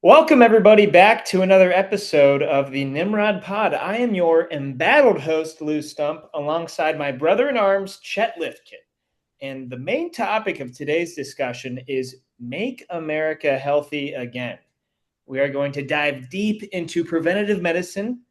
Welcome, everybody, back to another episode of the Nimrod Pod. I am your embattled host, Lou Stump, alongside my brother in arms, Chet Lifkin. And the main topic of today's discussion is Make America Healthy Again. We are going to dive deep into preventative medicine,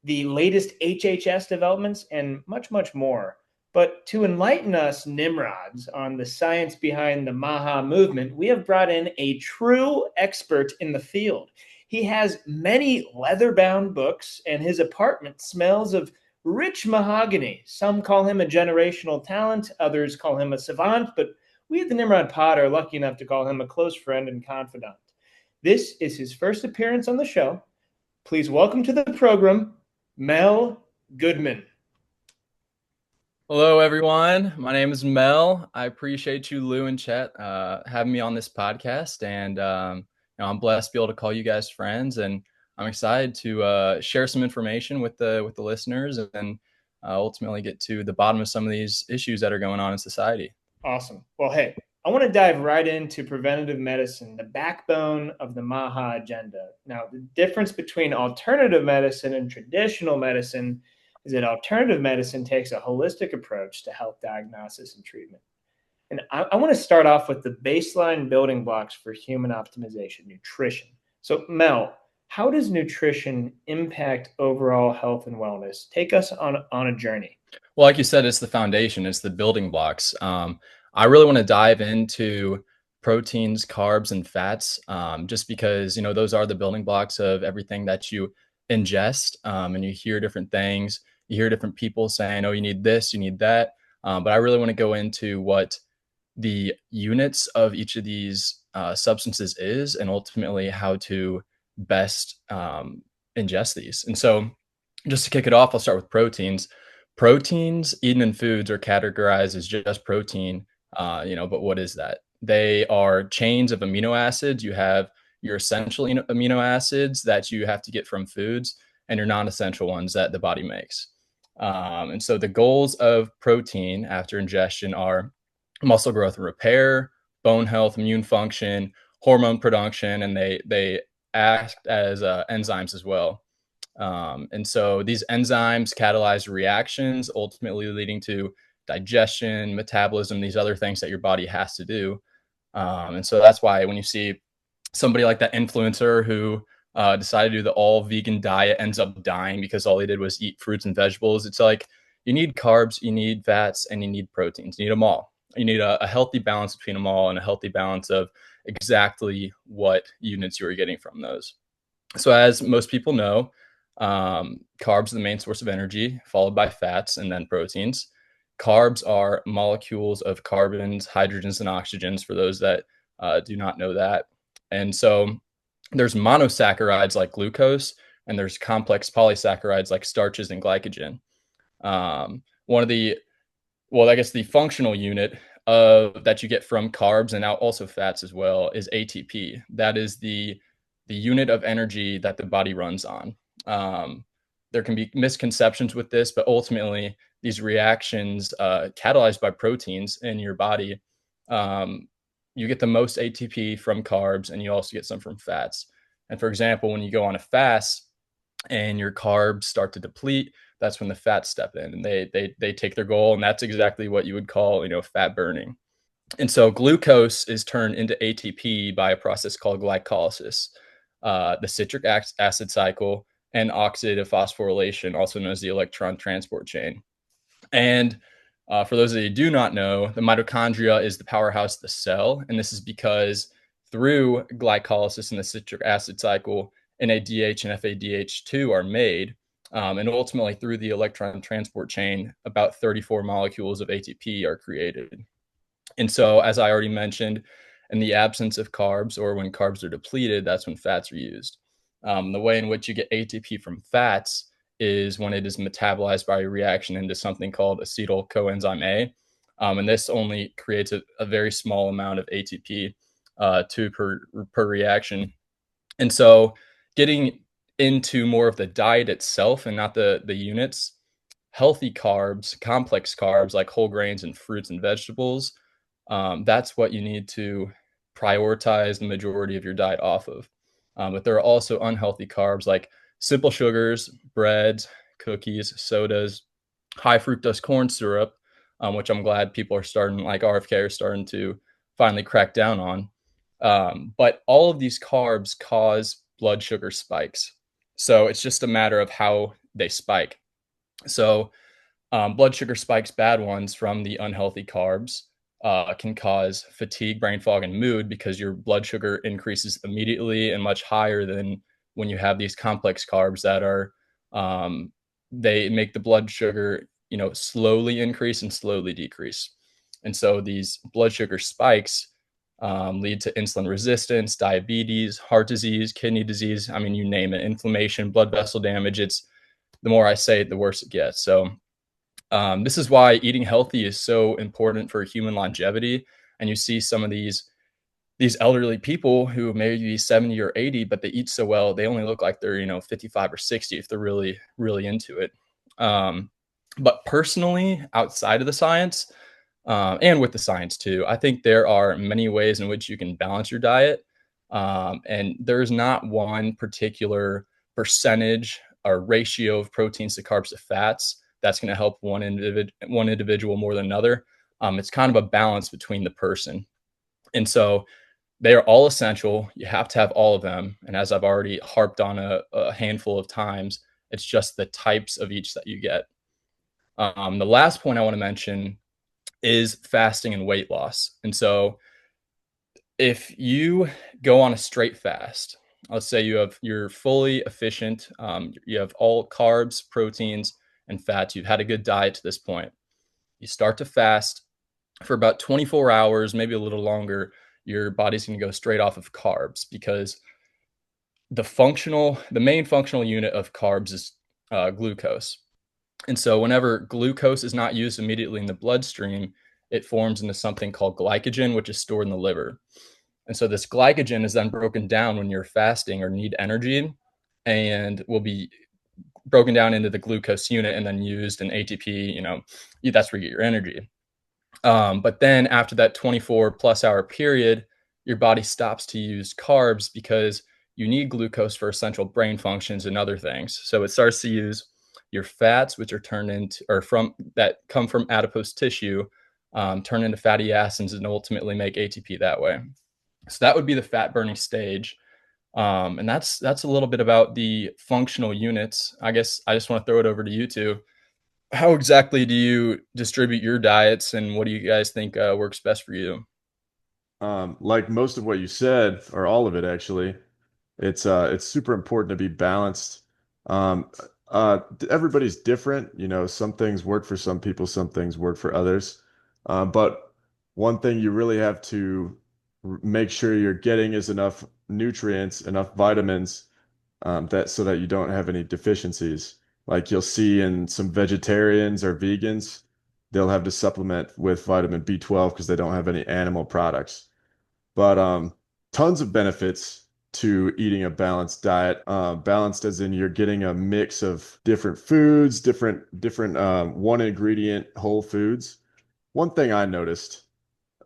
the latest HHS developments, and much, much more. But to enlighten us Nimrods on the science behind the MAHA movement, we have brought in a true expert in the field. He has many leather-bound books, and his apartment smells of rich mahogany. Some call him a generational talent, others call him a savant, but we at the Nimrod Pod are lucky enough to call him a close friend and confidant. This is his first appearance on the show. Please welcome to the program, Mel Goodman. Hello, everyone. My name is Mel. I appreciate you, Lou and Chet, having me on this podcast. And I'm blessed to be able to call you guys friends. And I'm excited to share some information with the listeners and ultimately get to the bottom of some of these issues that are going on in society. Awesome. Well, hey, I want to dive right into preventative medicine, the backbone of the MAHA agenda. Now, the difference between alternative medicine and traditional medicine is that alternative medicine takes a holistic approach to health diagnosis and treatment. And I want to start off with the baseline building blocks for human optimization, nutrition. So, Mel, how does nutrition impact overall health and wellness? Take us on a journey. Well, like you said, it's the foundation, it's the building blocks. I really want to dive into proteins, carbs, and fats, just because, those are the building blocks of everything that you ingest. And you hear different things. You hear different people saying, oh, you need this, you need that. But I really want to go into what the units of each of these substances is and ultimately how to best ingest these. And so just to kick it off, I'll start with proteins. Proteins eaten in foods are categorized as just protein, but what is that? They are chains of amino acids. You have your essential amino acids that you have to get from foods and your non-essential ones that the body makes. And so the goals of protein after ingestion are muscle growth and repair, bone health, immune function, hormone production, and they act as enzymes as well. And so these enzymes catalyze reactions, ultimately leading to digestion, metabolism, these other things that your body has to do. And so that's why when you see somebody like that influencer who decided to do the all vegan diet ends up dying because all he did was eat fruits and vegetables, it's like you need carbs, you need fats, and you need proteins. You need them all. You need a healthy balance between them all and a healthy balance of exactly what units you are getting from those. So as most people know, carbs are the main source of energy, followed by fats and then proteins. Carbs are molecules of carbons, hydrogens, and oxygens for those that do not know that. And so there's monosaccharides like glucose, and there's complex polysaccharides like starches and glycogen. One of the, well, I guess the functional unit of that you get from carbs and now also fats as well is ATP. That is the unit of energy that the body runs on. There can be misconceptions with this, but ultimately these reactions catalyzed by proteins in your body, you get the most ATP from carbs and you also get some from fats. And for example, when you go on a fast and your carbs start to deplete, that's when the fats step in and they take their goal. And that's exactly what you would call, fat burning. And so glucose is turned into ATP by a process called glycolysis, the citric acid cycle, and oxidative phosphorylation, also known as the electron transport chain. And for those that you do not know, the mitochondria is the powerhouse of the cell. And this is because through glycolysis in the citric acid cycle, NADH and FADH2 are made. And ultimately, through the electron transport chain, about 34 molecules of ATP are created. And so, as I already mentioned, in the absence of carbs or when carbs are depleted, that's when fats are used. The way in which you get ATP from fats is when it is metabolized by a reaction into something called acetyl coenzyme A. And this only creates a very small amount of ATP per reaction. And so getting into more of the diet itself and not the units, healthy carbs, complex carbs like whole grains and fruits and vegetables, that's what you need to prioritize the majority of your diet off of. But there are also unhealthy carbs like simple sugars, breads, cookies, sodas, high fructose corn syrup, which I'm glad people are starting, like RFK, are starting to finally crack down on. But all of these carbs cause blood sugar spikes. So it's just a matter of how they spike. So blood sugar spikes, bad ones from the unhealthy carbs, can cause fatigue, brain fog, and mood because your blood sugar increases immediately and much higher than when you have these complex carbs that are, um, they make the blood sugar, slowly increase and slowly decrease. And so these blood sugar spikes lead to insulin resistance, diabetes, heart disease, kidney disease. I mean, you name it, inflammation, blood vessel damage. It's the more I say it, the worse it gets. So this is why eating healthy is so important for human longevity. And you see some of these elderly people who may be 70 or 80, but they eat so well, they only look like they're 55 or 60 if they're really really into it. Um, but personally, outside of the science, and with the science too, I think there are many ways in which you can balance your diet, and there's not one particular percentage or ratio of proteins to carbs to fats that's going to help one individual more than another. It's kind of a balance between the person, and so they are all essential. You have to have all of them, and as I've already harped on a handful of times, it's just the types of each that you get. The last point I want to mention is fasting and weight loss. And so if you go on a straight fast, let's say you're fully efficient, you have all carbs, proteins, and fats. You've had a good diet to this point. You start to fast for about 24 hours, maybe a little longer. Your body's going to go straight off of carbs because the main functional unit of carbs is glucose. And so, whenever glucose is not used immediately in the bloodstream, it forms into something called glycogen, which is stored in the liver. And so, this glycogen is then broken down when you're fasting or need energy and will be broken down into the glucose unit and then used in ATP. That's where you get your energy. But then, after that 24 plus hour period, your body stops to use carbs because you need glucose for essential brain functions and other things. So, it starts to use your fats, which are turned into or from that come from adipose tissue, turn into fatty acids and ultimately make ATP that way. So that would be the fat burning stage, and that's a little bit about the functional units. I guess I just want to throw it over to you two. How exactly do you distribute your diets, and what do you guys think works best for you? Like most of what you said, or all of it actually, it's super important to be balanced. Um, Everybody's different, some things work for some people, some things work for others. But one thing you really have to make sure you're getting is enough nutrients, enough vitamins, that so that you don't have any deficiencies. Like you'll see in some vegetarians or vegans, they'll have to supplement with vitamin B12 because they don't have any animal products. But tons of benefits to eating a balanced diet. Balanced as in you're getting a mix of different foods, different one ingredient whole foods. One thing I noticed,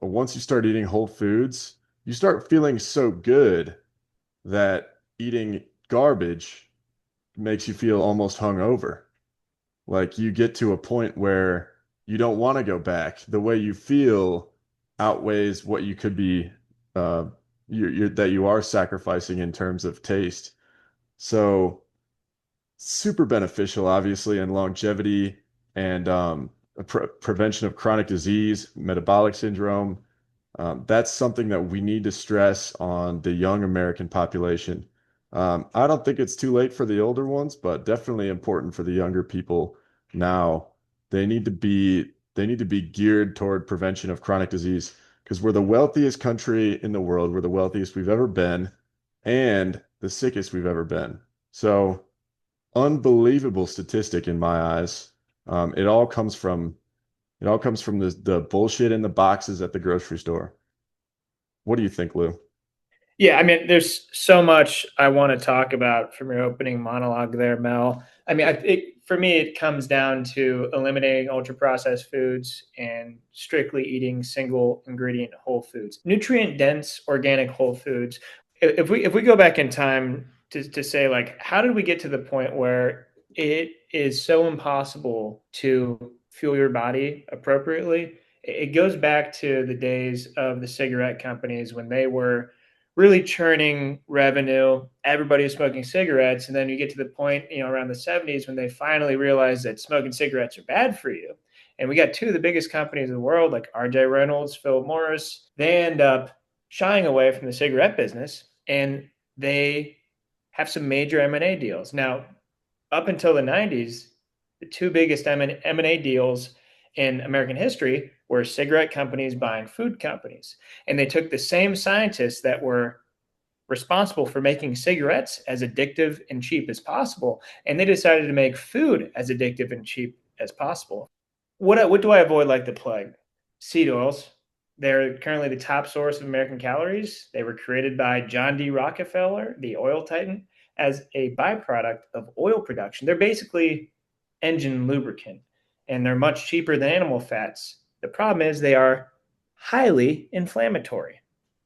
once you start eating whole foods, you start feeling so good that eating garbage makes you feel almost hungover. Like you get to a point where you don't want to go back. The way you feel outweighs what you could be uh that you are sacrificing in terms of taste. So super beneficial, obviously, in longevity and prevention of chronic disease, metabolic syndrome. That's something that we need to stress on the young American population. I don't think it's too late for the older ones, but definitely important for the younger people now. They need to be geared toward prevention of chronic disease because we're the wealthiest country in the world. We're the wealthiest we've ever been and the sickest we've ever been. So unbelievable statistic in my eyes. It all comes from the bullshit in the boxes at the grocery store. What do you think, Lou? Yeah, I mean, there's so much I want to talk about from your opening monologue there, Mel. I mean, for me, it comes down to eliminating ultra processed foods and strictly eating single ingredient whole foods, nutrient dense organic whole foods. if we go back in time to say, like, how did we get to the point where it is so impossible to fuel your body appropriately? It goes back to the days of the cigarette companies when they were really churning revenue. Everybody was smoking cigarettes, and then you get to the point, around the 70s when they finally realized that smoking cigarettes are bad for you. And we got two of the biggest companies in the world, like RJ Reynolds, Philip Morris. They end up shying away from the cigarette business, and they have some major M&A deals. Now, up until the 90s, the two biggest M&A deals in American history were cigarette companies buying food companies. And they took the same scientists that were responsible for making cigarettes as addictive and cheap as possible, and they decided to make food as addictive and cheap as possible. What do I avoid like the plague? Seed oils. They're currently the top source of American calories. They were created by John D. Rockefeller, the oil titan, as a byproduct of oil production. They're basically engine lubricant, and they're much cheaper than animal fats. The problem is they are highly inflammatory.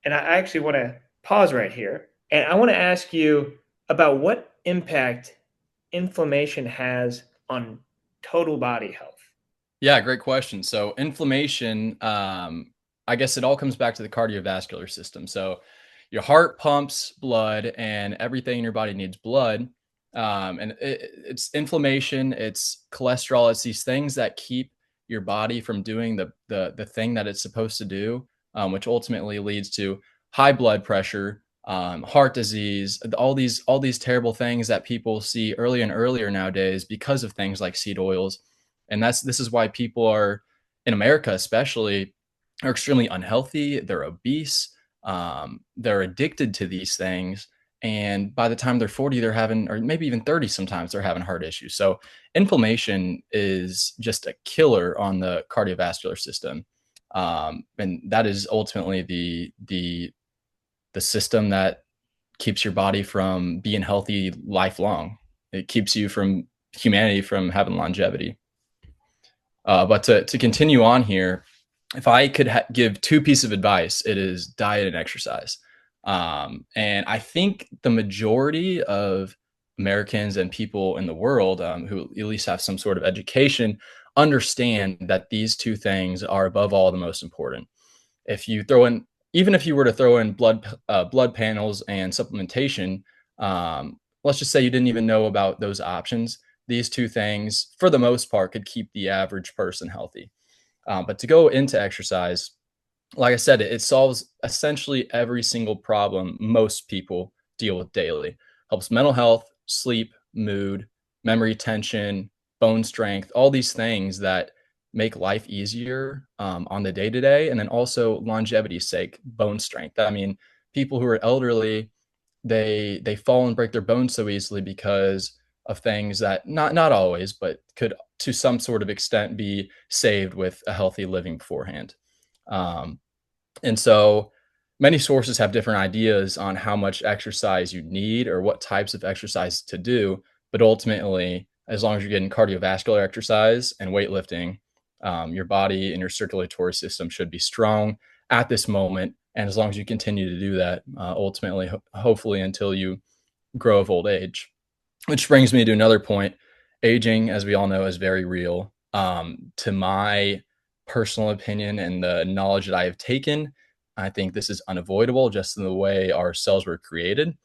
And I actually want to pause right here, and I want to ask you about what impact inflammation has on total body health. Yeah, great question. So inflammation, I guess it all comes back to the cardiovascular system. So your heart pumps blood, and everything in your body needs blood. And it's inflammation, it's cholesterol, it's these things that keep your body from doing the thing that it's supposed to do, which ultimately leads to high blood pressure, heart disease, all these terrible things that people see earlier and earlier nowadays because of things like seed oils. And this is why people are in America, especially, are extremely unhealthy. They're obese. They're addicted to these things. And by the time they're 40, they're having, or maybe even 30 sometimes, they're having heart issues. So inflammation is just a killer on the cardiovascular system. And that is ultimately the system that keeps your body from being healthy lifelong. It keeps you from humanity from having longevity. But to continue on here, if I could give two pieces of advice, it is diet and exercise. And I think the majority of Americans and people in the world who at least have some sort of education understand that these two things are above all the most important. If you throw in, even if you were to throw in blood panels and supplementation, let's just say you didn't even know about those options. These two things, for the most part, could keep the average person healthy. But to go into exercise, like I said, it solves essentially every single problem most people deal with daily. Helps mental health, sleep, mood, memory, tension, bone strength, all these things that make life easier on the day to day. And then also longevity's sake, bone strength. I mean, people who are elderly, they fall and break their bones so easily because of things that not always, but could to some sort of extent be saved with a healthy living beforehand. Um, and so many sources have different ideas on how much exercise you need or what types of exercise to do. But ultimately, as long as you're getting cardiovascular exercise and weightlifting, your body and your circulatory system should be strong at this moment. And as long as you continue to do that, ultimately, hopefully, until you grow of old age. Which brings me to another point. Aging, as we all know, is very real. To my personal opinion and the knowledge that I have taken, I think this is unavoidable just in the way our cells were created.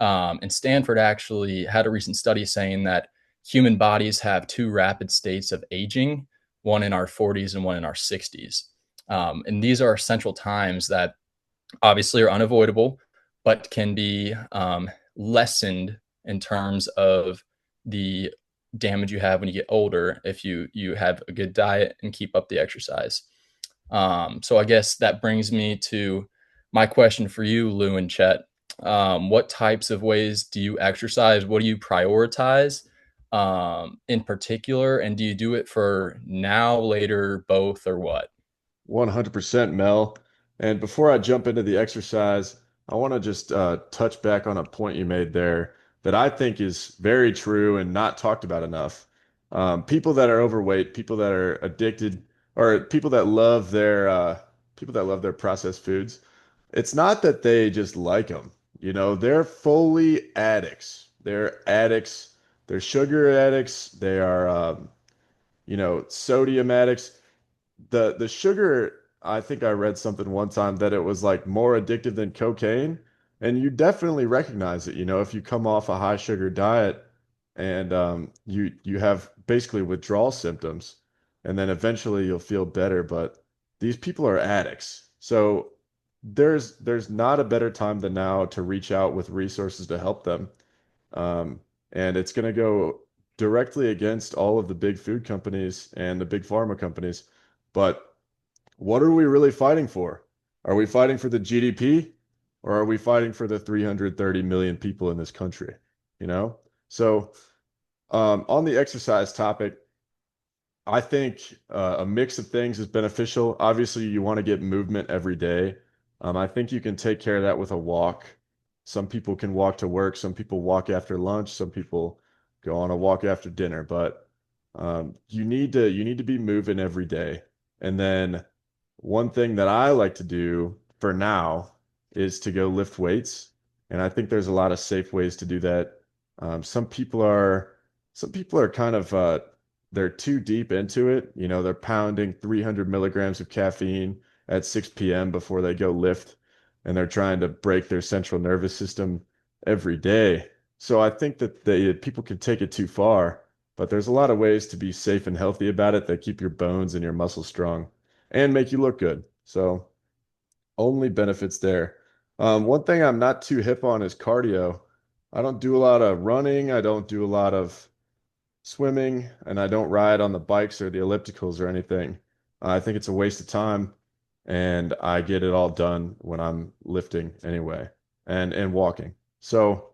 And Stanford actually had a recent study saying that human bodies have two rapid states of aging, one in our 40s and one in our 60s. And these are essential times that obviously are unavoidable, but can be lessened in terms of the damage you have when you get older if you have a good diet and keep up the exercise. So I guess that brings me to my question for you, Lou and Chet. What types of ways do you exercise? What do you prioritize in particular? And do you do it for now, later, both, or what? 100% Mel. And before I jump into the exercise, I want to just touch back on a point you made there that I think is very true and not talked about enough. People that are overweight, people that are addicted, or people that love their processed foods. It's not that they just like them. They're fully addicts. They're addicts. They're sugar addicts. They are, sodium addicts. The sugar, I think I read something one time that it was like more addictive than cocaine. And you definitely recognize it, if you come off a high sugar diet and you have basically withdrawal symptoms, and then eventually you'll feel better. But these people are addicts. So there's not a better time than now to reach out with resources to help them. Um, and it's going to go directly against all of the big food companies and the big pharma companies. But what are we really fighting for? Are we fighting for the GDP, or are we fighting for the 330 million people in this country? You know? So, on the exercise topic, I think a mix of things is beneficial. Obviously, you want to get movement every day. I think you can take care of that with a walk. Some people can walk to work. Some people walk after lunch. Some people go on a walk after dinner. But you need to be moving every day. And then one thing that I like to do for now is to go lift weights. And I think there's a lot of safe ways to do that. Some people are kind of they're too deep into it. They're pounding 300 milligrams of caffeine at 6 p.m. before they go lift, and they're trying to break their central nervous system every day. So I think that people can take it too far, but there's a lot of ways to be safe and healthy about it that keep your bones and your muscles strong and make you look good. So only benefits there. One thing I'm not too hip on is cardio. I don't do a lot of running. I don't do a lot of swimming, and I don't ride on the bikes or the ellipticals or anything. I think it's a waste of time, and I get it all done when I'm lifting anyway and walking. So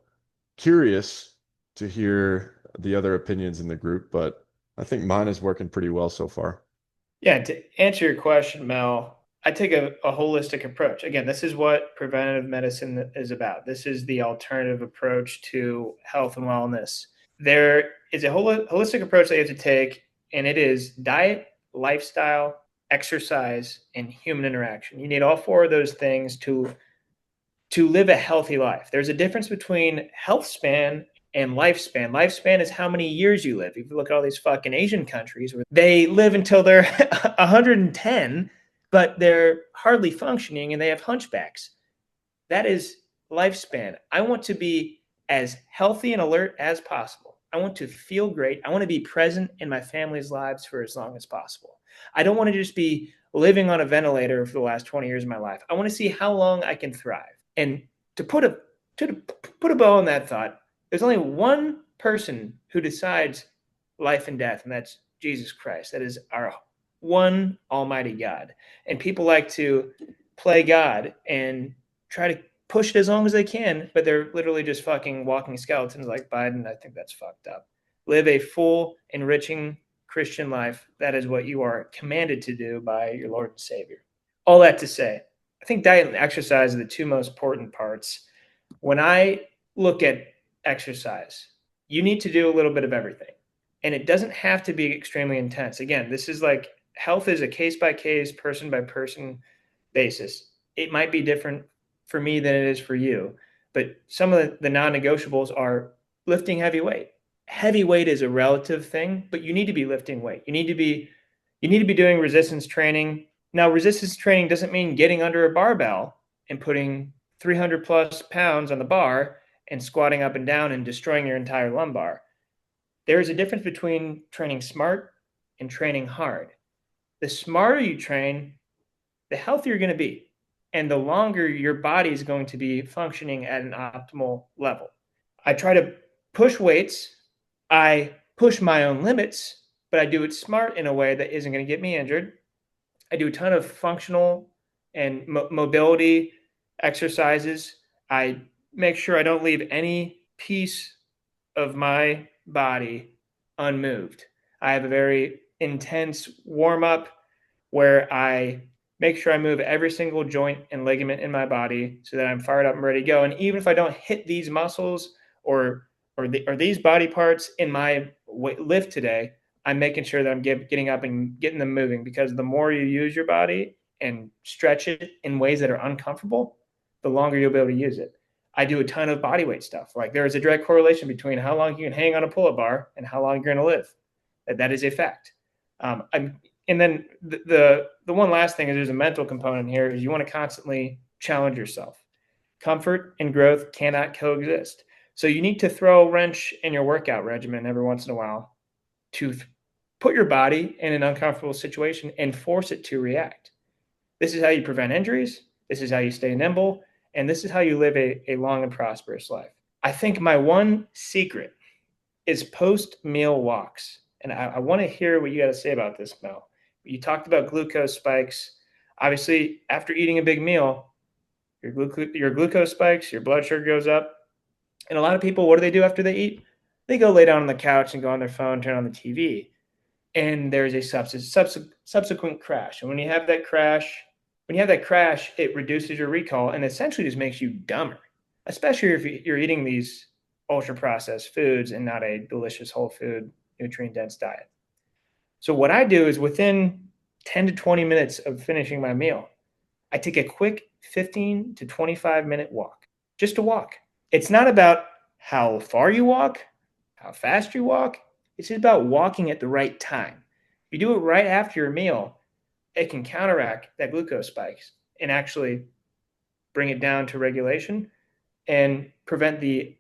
curious to hear the other opinions in the group, but I think mine is working pretty well so far. Yeah, to answer your question, Mel, I take a holistic approach. Again, this is what preventative medicine is about. This is the alternative approach to health and wellness. There is a holistic approach that you have to take, and it is diet, lifestyle, exercise, and human interaction. You need all four of those things to live a healthy life. There's a difference between health span and lifespan. Lifespan is how many years you live. If you look at all these fucking Asian countries where they live until they're 110, but they're hardly functioning and they have hunchbacks. That is lifespan. I want to be as healthy and alert as possible. I want to feel great. I want to be present in my family's lives for as long as possible. I don't want to just be living on a ventilator for the last 20 years of my life. I want to see how long I can thrive. And to put a bow on that thought, there's only one person who decides life and death, and that's Jesus Christ. That is our one almighty God. And people like to play God and try to push it as long as they can, but they're literally just fucking walking skeletons like Biden. I think that's fucked up. Live a full, enriching Christian life. That is what you are commanded to do by your Lord and Savior. All that to say, I think diet and exercise are the two most important parts. When I look at exercise, you need to do a little bit of everything. And it doesn't have to be extremely intense. Again, this is like health is a case by case, person by person basis. It might be different for me than it is for you. But some of the non negotiables are lifting heavy weight. Heavy weight is a relative thing, but you need to be lifting weight. You need to be doing resistance training. Now, resistance training doesn't mean getting under a barbell and putting 300 plus pounds on the bar and squatting up and down and destroying your entire lumbar. There is a difference between training smart and training hard. The smarter you train, the healthier you're going to be, and the longer your body is going to be functioning at an optimal level. I try to push weights. I push my own limits, but I do it smart in a way that isn't going to get me injured. I do a ton of functional and mobility exercises. I make sure I don't leave any piece of my body unmoved. I have a very intense warm up where I make sure I move every single joint and ligament in my body so that I'm fired up and ready to go. And even if I don't hit these muscles or these body parts in my lift today, I'm making sure that I'm getting up and getting them moving, because the more you use your body and stretch it in ways that are uncomfortable, the longer you'll be able to use it. I do a ton of body weight stuff. Like there is a direct correlation between how long you can hang on a pull-up bar and how long you're going to live. That is a fact. And then the one last thing is there's a mental component here is you want to constantly challenge yourself. Comfort and growth cannot coexist. So you need to throw a wrench in your workout regimen every once in a while to put your body in an uncomfortable situation and force it to react. This is how you prevent injuries. This is how you stay nimble. And this is how you live a long and prosperous life. I think my one secret is post-meal walks. And I want to hear what you got to say about this, Mel. You talked about glucose spikes. Obviously, after eating a big meal, your glucose spikes, your blood sugar goes up. And a lot of people, what do they do after they eat? They go lay down on the couch and go on their phone, turn on the TV. And there's a subsequent crash. And when you have that crash, it reduces your recall and essentially just makes you dumber, especially if you're eating these ultra-processed foods and not a delicious whole food, nutrient-dense diet. So what I do is within 10 to 20 minutes of finishing my meal, I take a quick 15 to 25-minute walk, just to walk. It's not about how far you walk, how fast you walk. It's just about walking at the right time. If you do it right after your meal, it can counteract that glucose spikes and actually bring it down to regulation and prevent the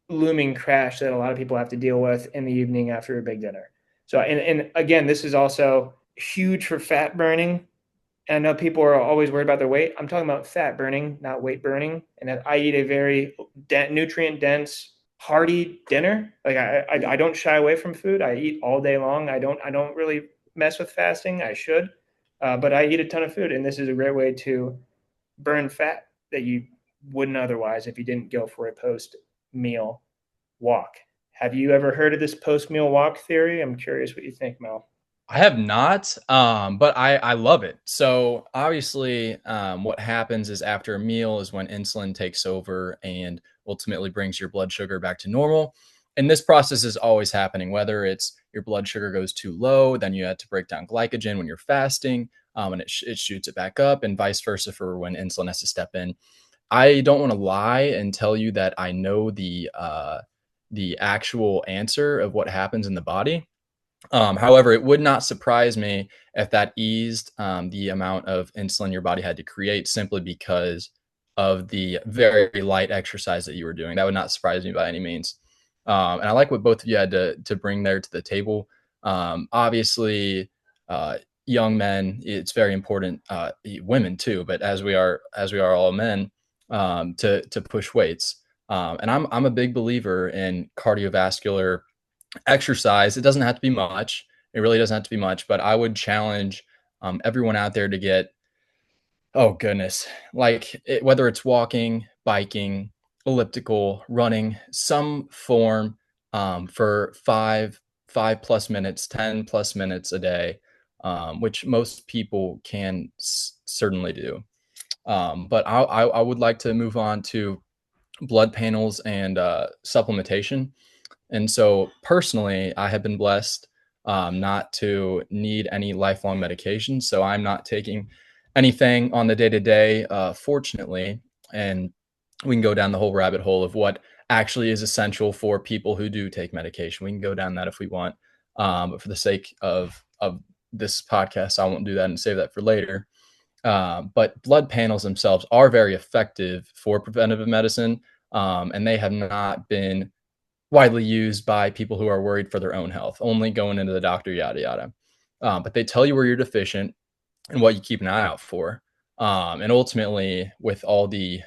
looming crash that a lot of people have to deal with in the evening after a big dinner. So, and again, this is also huge for fat burning. And I know people are always worried about their weight. I'm talking about fat burning, not weight burning. And I eat a very nutrient dense, hearty dinner. Like I don't shy away from food. I eat all day long. I don't really mess with fasting. I should, but I eat a ton of food, and this is a great way to burn fat that you wouldn't otherwise if you didn't go for a post-meal walk. Have you ever heard of this post-meal walk theory? I'm curious what you think, Mel. I have not, but I love it. So obviously, what happens is after a meal is when insulin takes over and ultimately brings your blood sugar back to normal. And this process is always happening, whether it's your blood sugar goes too low, then you have to break down glycogen when you're fasting, and it shoots it back up, and vice versa for when insulin has to step in. I don't want to lie and tell you that I know the actual answer of what happens in the body. However, it would not surprise me if that eased the amount of insulin your body had to create simply because of the very light exercise that you were doing. That would not surprise me by any means. And I like what both of you had to bring there to the table. Obviously, young men, it's very important. Women too, but as we are all men, to push weights. And I'm a big believer in cardiovascular exercise. It doesn't have to be much. It really doesn't have to be much, but I would challenge everyone out there to get, oh goodness, whether it's walking, biking, elliptical, running, some form for five plus minutes, 10 plus minutes a day, which most people can certainly do. But I would like to move on to blood panels and supplementation. And so personally, I have been blessed not to need any lifelong medication. So I'm not taking anything on the day to day, fortunately. And we can go down the whole rabbit hole of what actually is essential for people who do take medication. We can go down that if we want. But for the sake of this podcast, I won't do that and save that for later. But blood panels themselves are very effective for preventative medicine. And they have not been widely used by people who are worried for their own health, only going into the doctor, yada, yada. But they tell you where you're deficient and what you keep an eye out for. And ultimately, with all the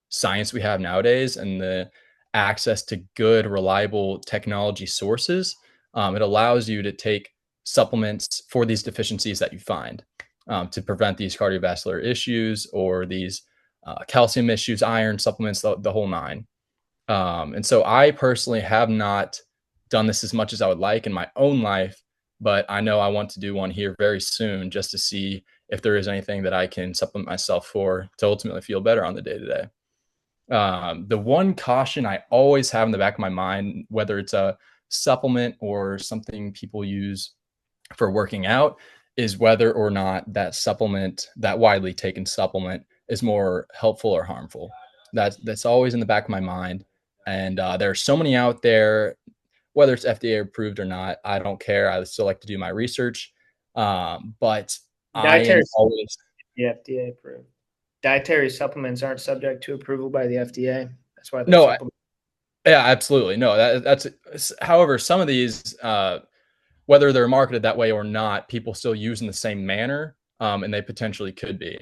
science we have nowadays and the access to good, reliable technology sources, it allows you to take supplements for these deficiencies that you find to prevent these cardiovascular issues or these calcium issues, iron supplements, the whole nine. And so I personally have not done this as much as I would like in my own life, but I know I want to do one here very soon just to see if there is anything that I can supplement myself for to ultimately feel better on the day to day. The one caution I always have in the back of my mind, whether it's a supplement or something people use for working out, is whether or not that supplement, that widely taken supplement, is more helpful or harmful. That's always in the back of my mind. And there are so many out there, whether it's FDA approved or not. I don't care. I still like to do my research, but I Dietary am always the FDA approved. Dietary supplements aren't subject to approval by the FDA. That's why they're no. supplements. Yeah, absolutely. No, that's however, some of these, whether they're marketed that way or not, people still use in the same manner, and they potentially could be.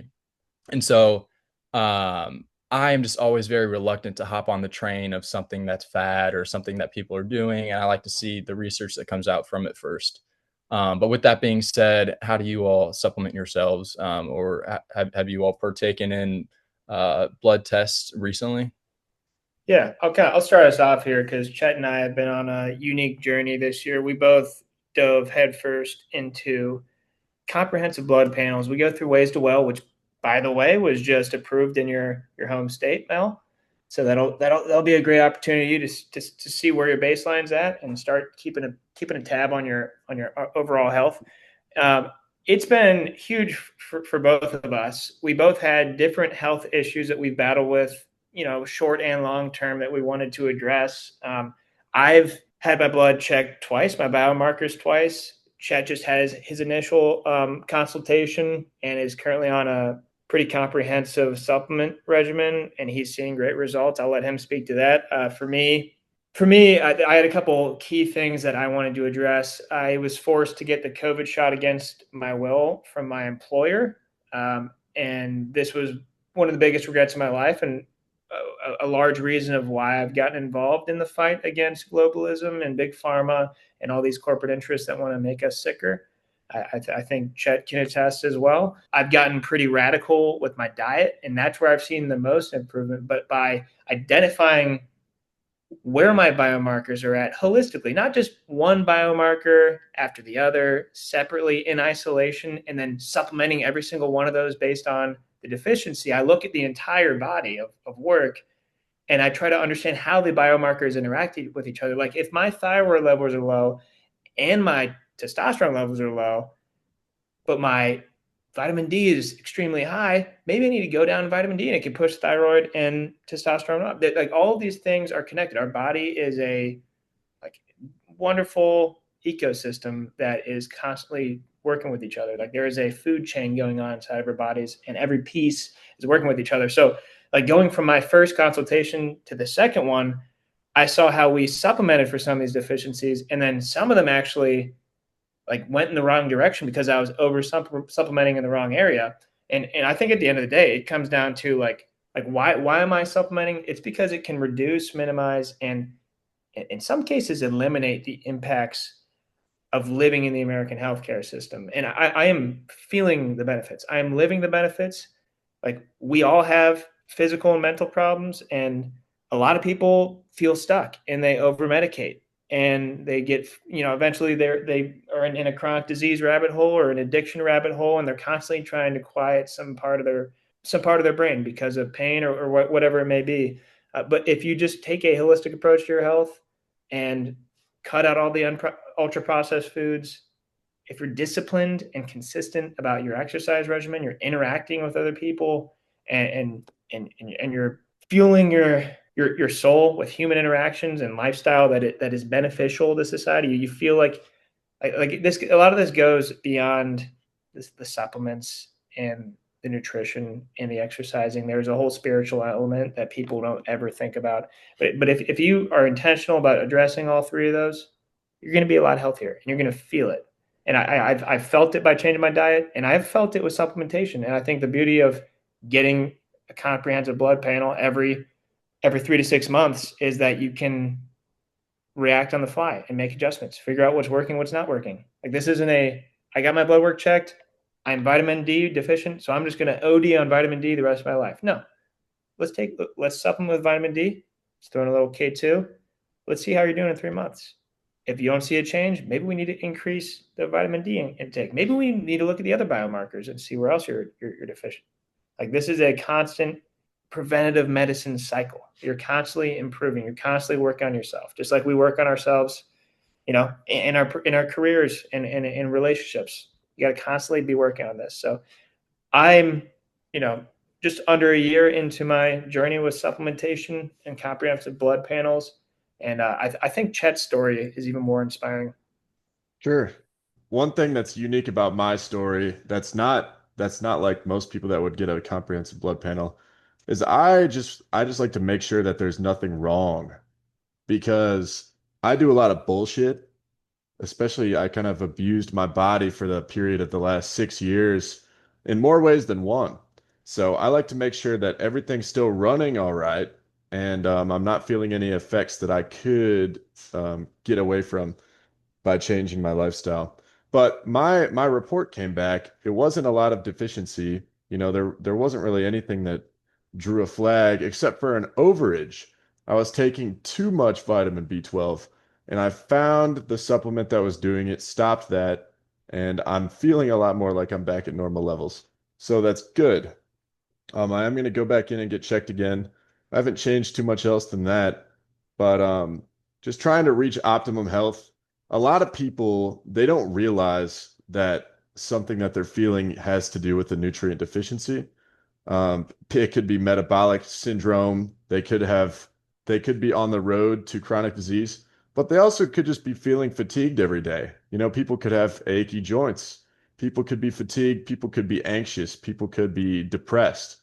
And so, I am just always very reluctant to hop on the train of something that's fad or something that people are doing, and I like to see the research that comes out from it first. But with that being said, how do you all supplement yourselves, or have you all partaken in blood tests recently? Yeah, I'll start us off here because Chet and I have been on a unique journey this year. We both dove headfirst into comprehensive blood panels. We go through Ways to Well, which, by the way, was just approved in your home state, Mel. So that'll be a great opportunity to see where your baseline's at and start keeping a tab on your overall health. Um, it's been huge for both of us. We both had different health issues that we've battled with, short and long term, that we wanted to address. I've had my blood checked twice, my biomarkers twice. Chet just had his initial consultation and is currently on a pretty comprehensive supplement regimen, and he's seeing great results. I'll let him speak to that. For me, I had a couple key things that I wanted to address. I was forced to get the COVID shot against my will from my employer, and this was one of the biggest regrets of my life, and a large reason of why I've gotten involved in the fight against globalism and big pharma and all these corporate interests that want to make us sicker. I think Chet can attest as well. I've gotten pretty radical with my diet, and that's where I've seen the most improvement. But by identifying where my biomarkers are at holistically, not just one biomarker after the other, separately in isolation, and then supplementing every single one of those based on the deficiency. I look at the entire body of work and I try to understand how the biomarkers interact with each other. Like if my thyroid levels are low and my testosterone levels are low, but my vitamin D is extremely high, maybe I need to go down vitamin D and it can push thyroid and testosterone up. Like all of these things are connected. Our body is a like wonderful ecosystem that is constantly working with each other. Like there is a food chain going on inside of our bodies and every piece is working with each other. So like going from my first consultation to the second one, I saw how we supplemented for some of these deficiencies, and then some of them actually like went in the wrong direction because I was over supplementing in the wrong area. And I think at the end of the day, it comes down to like why am I supplementing? It's because it can reduce, minimize, and in some cases eliminate the impacts of living in the American healthcare system. And I am feeling the benefits. I am living the benefits. Like we all have physical and mental problems, and a lot of people feel stuck and they over medicate and they get, eventually they are in a chronic disease rabbit hole or an addiction rabbit hole, and they're constantly trying to quiet some part of their brain because of pain or whatever it may be. But if you just take a holistic approach to your health and cut out all the ultra processed foods, if you're disciplined and consistent about your exercise regimen, you're interacting with other people, and you're fueling your soul with human interactions and lifestyle that is beneficial to society, you feel like this. A lot of this goes beyond the supplements and the nutrition and the exercising. There's a whole spiritual element that people don't ever think about. But if you are intentional about addressing all three of those, you're going to be a lot healthier and you're going to feel it. And I've felt it by changing my diet, and I've felt it with supplementation. And I think the beauty of getting a comprehensive blood panel every 3 to 6 months is that you can react on the fly and make adjustments, figure out what's working, what's not working. Like this isn't I got my blood work checked, I'm vitamin D deficient, so I'm just going to OD on vitamin D the rest of my life. No, let's supplement with vitamin D. Let's throw in a little K2. Let's see how you're doing in 3 months. If you don't see a change, maybe we need to increase the vitamin D intake. Maybe we need to look at the other biomarkers and see where else you're deficient. Like this is a constant preventative medicine cycle. You're constantly improving. You're constantly working on yourself, just like we work on ourselves, in our careers and in relationships. You got to constantly be working on this. So I'm, just under a year into my journey with supplementation and comprehensive blood panels. And I think Chet's story is even more inspiring. Sure. One thing that's unique about my story that's not like most people that would get a comprehensive blood panel is I just like to make sure that there's nothing wrong because I do a lot of bullshit. Especially I kind of abused my body for the period of the last 6 years in more ways than one. So I like to make sure that everything's still running all right, and I'm not feeling any effects that I could get away from by changing my lifestyle. But my report came back. It wasn't a lot of deficiency. There wasn't really anything that drew a flag except for an overage. I was taking too much vitamin B12, and I found the supplement that was doing it, stopped that, and I'm feeling a lot more like I'm back at normal levels. So that's good. I am going to go back in and get checked again. I haven't changed too much else than that, but just trying to reach optimum health. A lot of people, they don't realize that something that they're feeling has to do with the nutrient deficiency. It could be metabolic syndrome. They could be on the road to chronic disease, but they also could just be feeling fatigued every day. People could have achy joints. People could be fatigued. People could be anxious. People could be depressed.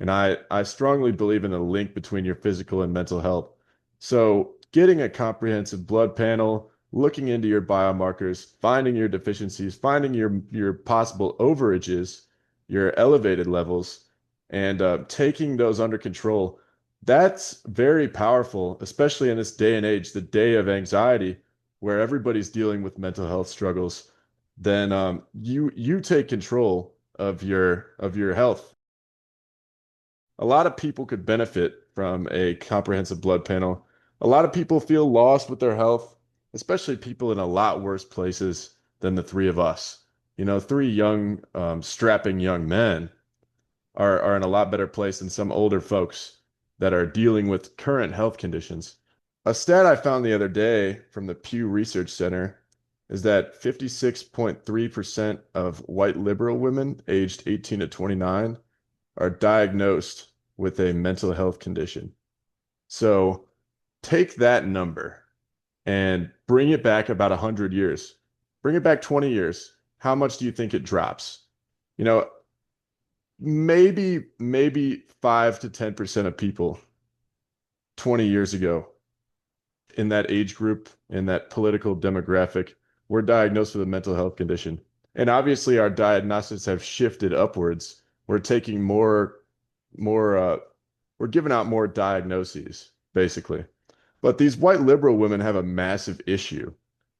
And I strongly believe in a link between your physical and mental health. So getting a comprehensive blood panel, looking into your biomarkers, finding your deficiencies, finding your possible overages, your elevated levels, and taking those under control. That's very powerful, especially in this day and age, the day of anxiety, where everybody's dealing with mental health struggles. Then you take control of your health. A lot of people could benefit from a comprehensive blood panel. A lot of people feel lost with their health, especially people in a lot worse places than the three of us. Three young, strapping young men are in a lot better place than some older folks that are dealing with current health conditions. A stat I found the other day from the Pew Research Center is that 56.3% of white liberal women aged 18 to 29 are diagnosed with a mental health condition. So take that number and bring it back about 100 years. Bring it back 20 years. How much do you think it drops? You know, maybe 5 to 10% of people 20 years ago in that age group, in that political demographic, were diagnosed with a mental health condition. And obviously our diagnostics have shifted upwards. We're taking more we're giving out more diagnoses, basically. But these white liberal women have a massive issue.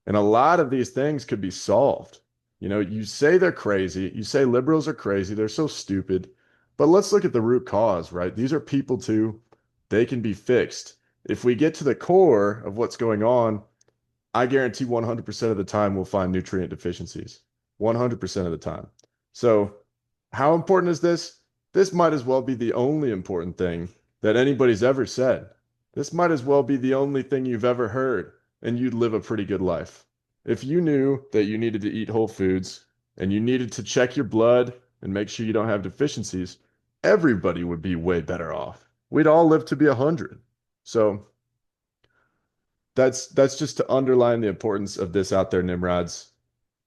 And a lot of these things could be solved. You say they're crazy. You say liberals are crazy. They're so stupid. But let's look at the root cause, right? These are people too. They can be fixed. If we get to the core of what's going on, I guarantee 100% of the time we'll find nutrient deficiencies. 100% of the time. So, how important is this? This might as well be the only important thing that anybody's ever said. This might as well be the only thing you've ever heard, and you'd live a pretty good life. If you knew that you needed to eat whole foods and you needed to check your blood and make sure you don't have deficiencies, everybody would be way better off. We'd all live to be 100. So that's just to underline the importance of this out there, Nimrods.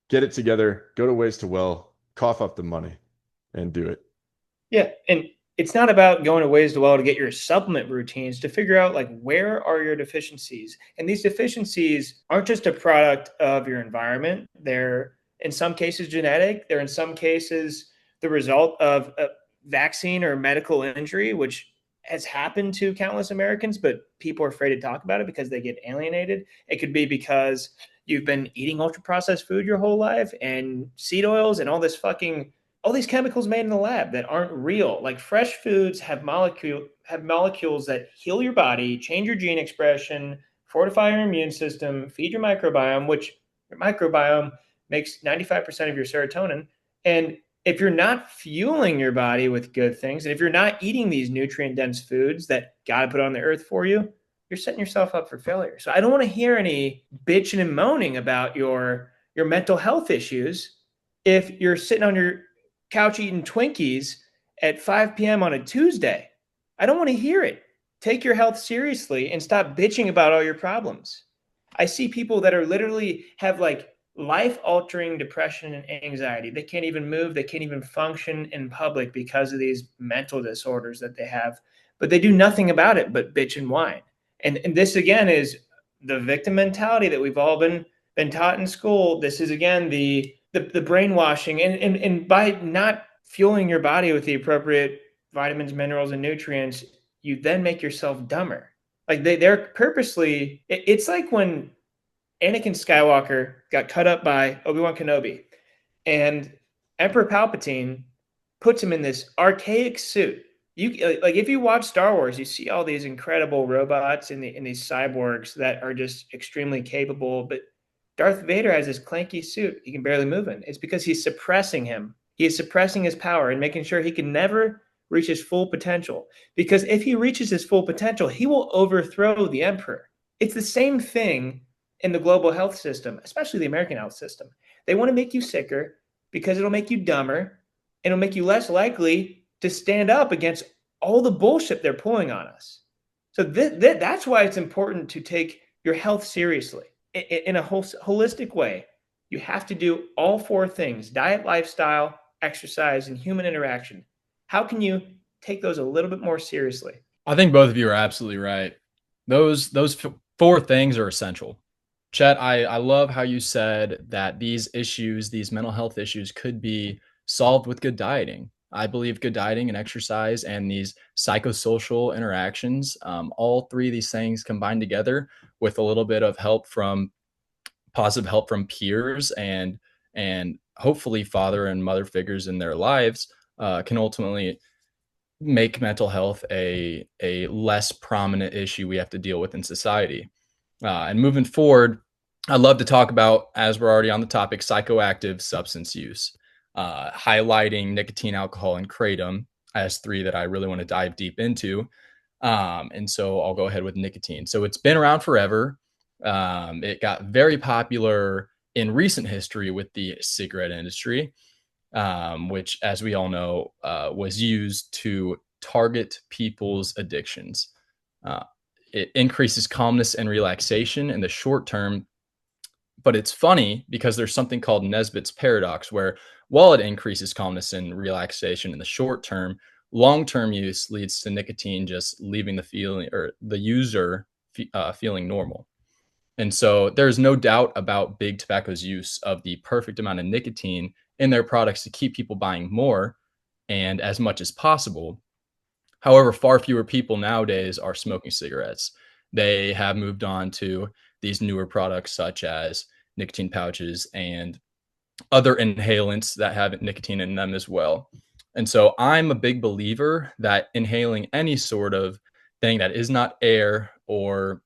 Get it together, go to Ways to Well, cough up the money, and do it. Yeah, and it's not about going to Ways to Well to get your supplement routines, to figure out like where are your deficiencies. And these deficiencies aren't just a product of your environment. They're in some cases genetic. They're in some cases the result of a vaccine or medical injury, which has happened to countless Americans, but people are afraid to talk about it because they get alienated. It could be because you've been eating ultra processed food your whole life and seed oils and all these chemicals made in the lab that aren't real. Like fresh foods have molecules that heal your body, change your gene expression, fortify your immune system, feed your microbiome, which your microbiome makes 95% of your serotonin. And if you're not fueling your body with good things, and if you're not eating these nutrient dense foods that God put on the earth for you, you're setting yourself up for failure. So I don't want to hear any bitching and moaning about your mental health issues if you're sitting on your couch eating Twinkies at 5 p.m. on a Tuesday. I don't want to hear it. Take your health seriously and stop bitching about all your problems. I see people that are literally have like life-altering depression and anxiety. They can't even move. They can't even function in public because of these mental disorders that they have. But they do nothing about it but bitch and whine. And this again is the victim mentality that we've all been taught in school. This is again the brainwashing, and by not fueling your body with the appropriate vitamins, minerals, and nutrients, you then make yourself dumber. Like they're purposely. It's like when Anakin Skywalker got cut up by Obi-Wan Kenobi, and Emperor Palpatine puts him in this archaic suit. You like if you watch Star Wars, you see all these incredible robots and these cyborgs that are just extremely capable, but Darth Vader has this clanky suit he can barely move in. It's because he's suppressing him. He is suppressing his power and making sure he can never reach his full potential. Because if he reaches his full potential, he will overthrow the emperor. It's the same thing in the global health system, especially the American health system. They want to make you sicker because it'll make you dumber. It'll make you less likely to stand up against all the bullshit they're pulling on us. So that's why it's important to take your health seriously in a holistic way. You have to do all four things: diet, lifestyle, exercise, and human interaction. How can you take those a little bit more seriously? I think both of you are absolutely right. Those four things are essential. Chet, I love how you said that these issues, these mental health issues, could be solved with good dieting. I believe good dieting and exercise and these psychosocial interactions, all three of these things combined together with a little bit of help from positive help from peers and hopefully father and mother figures in their lives, can ultimately make mental health a less prominent issue we have to deal with in society. And moving forward, I'd love to talk about, as we're already on the topic, psychoactive substance use, highlighting nicotine, alcohol, and kratom as three that I really want to dive deep into. And so I'll go ahead with nicotine. So it's been around forever. It got very popular in recent history with the cigarette industry, which, as we all know, was used to target people's addictions. It increases calmness and relaxation in the short term, but it's funny because there's something called Nesbitt's paradox, where while it increases calmness and relaxation in the short term, long-term use leads to nicotine just leaving the feeling or the user feeling normal. And so there's no doubt about big tobacco's use of the perfect amount of nicotine in their products to keep people buying more and as much as possible. However, far fewer people nowadays are smoking cigarettes. They have moved on to these newer products such as nicotine pouches and other inhalants that have nicotine in them as well. And so I'm a big believer that inhaling any sort of thing that is not air or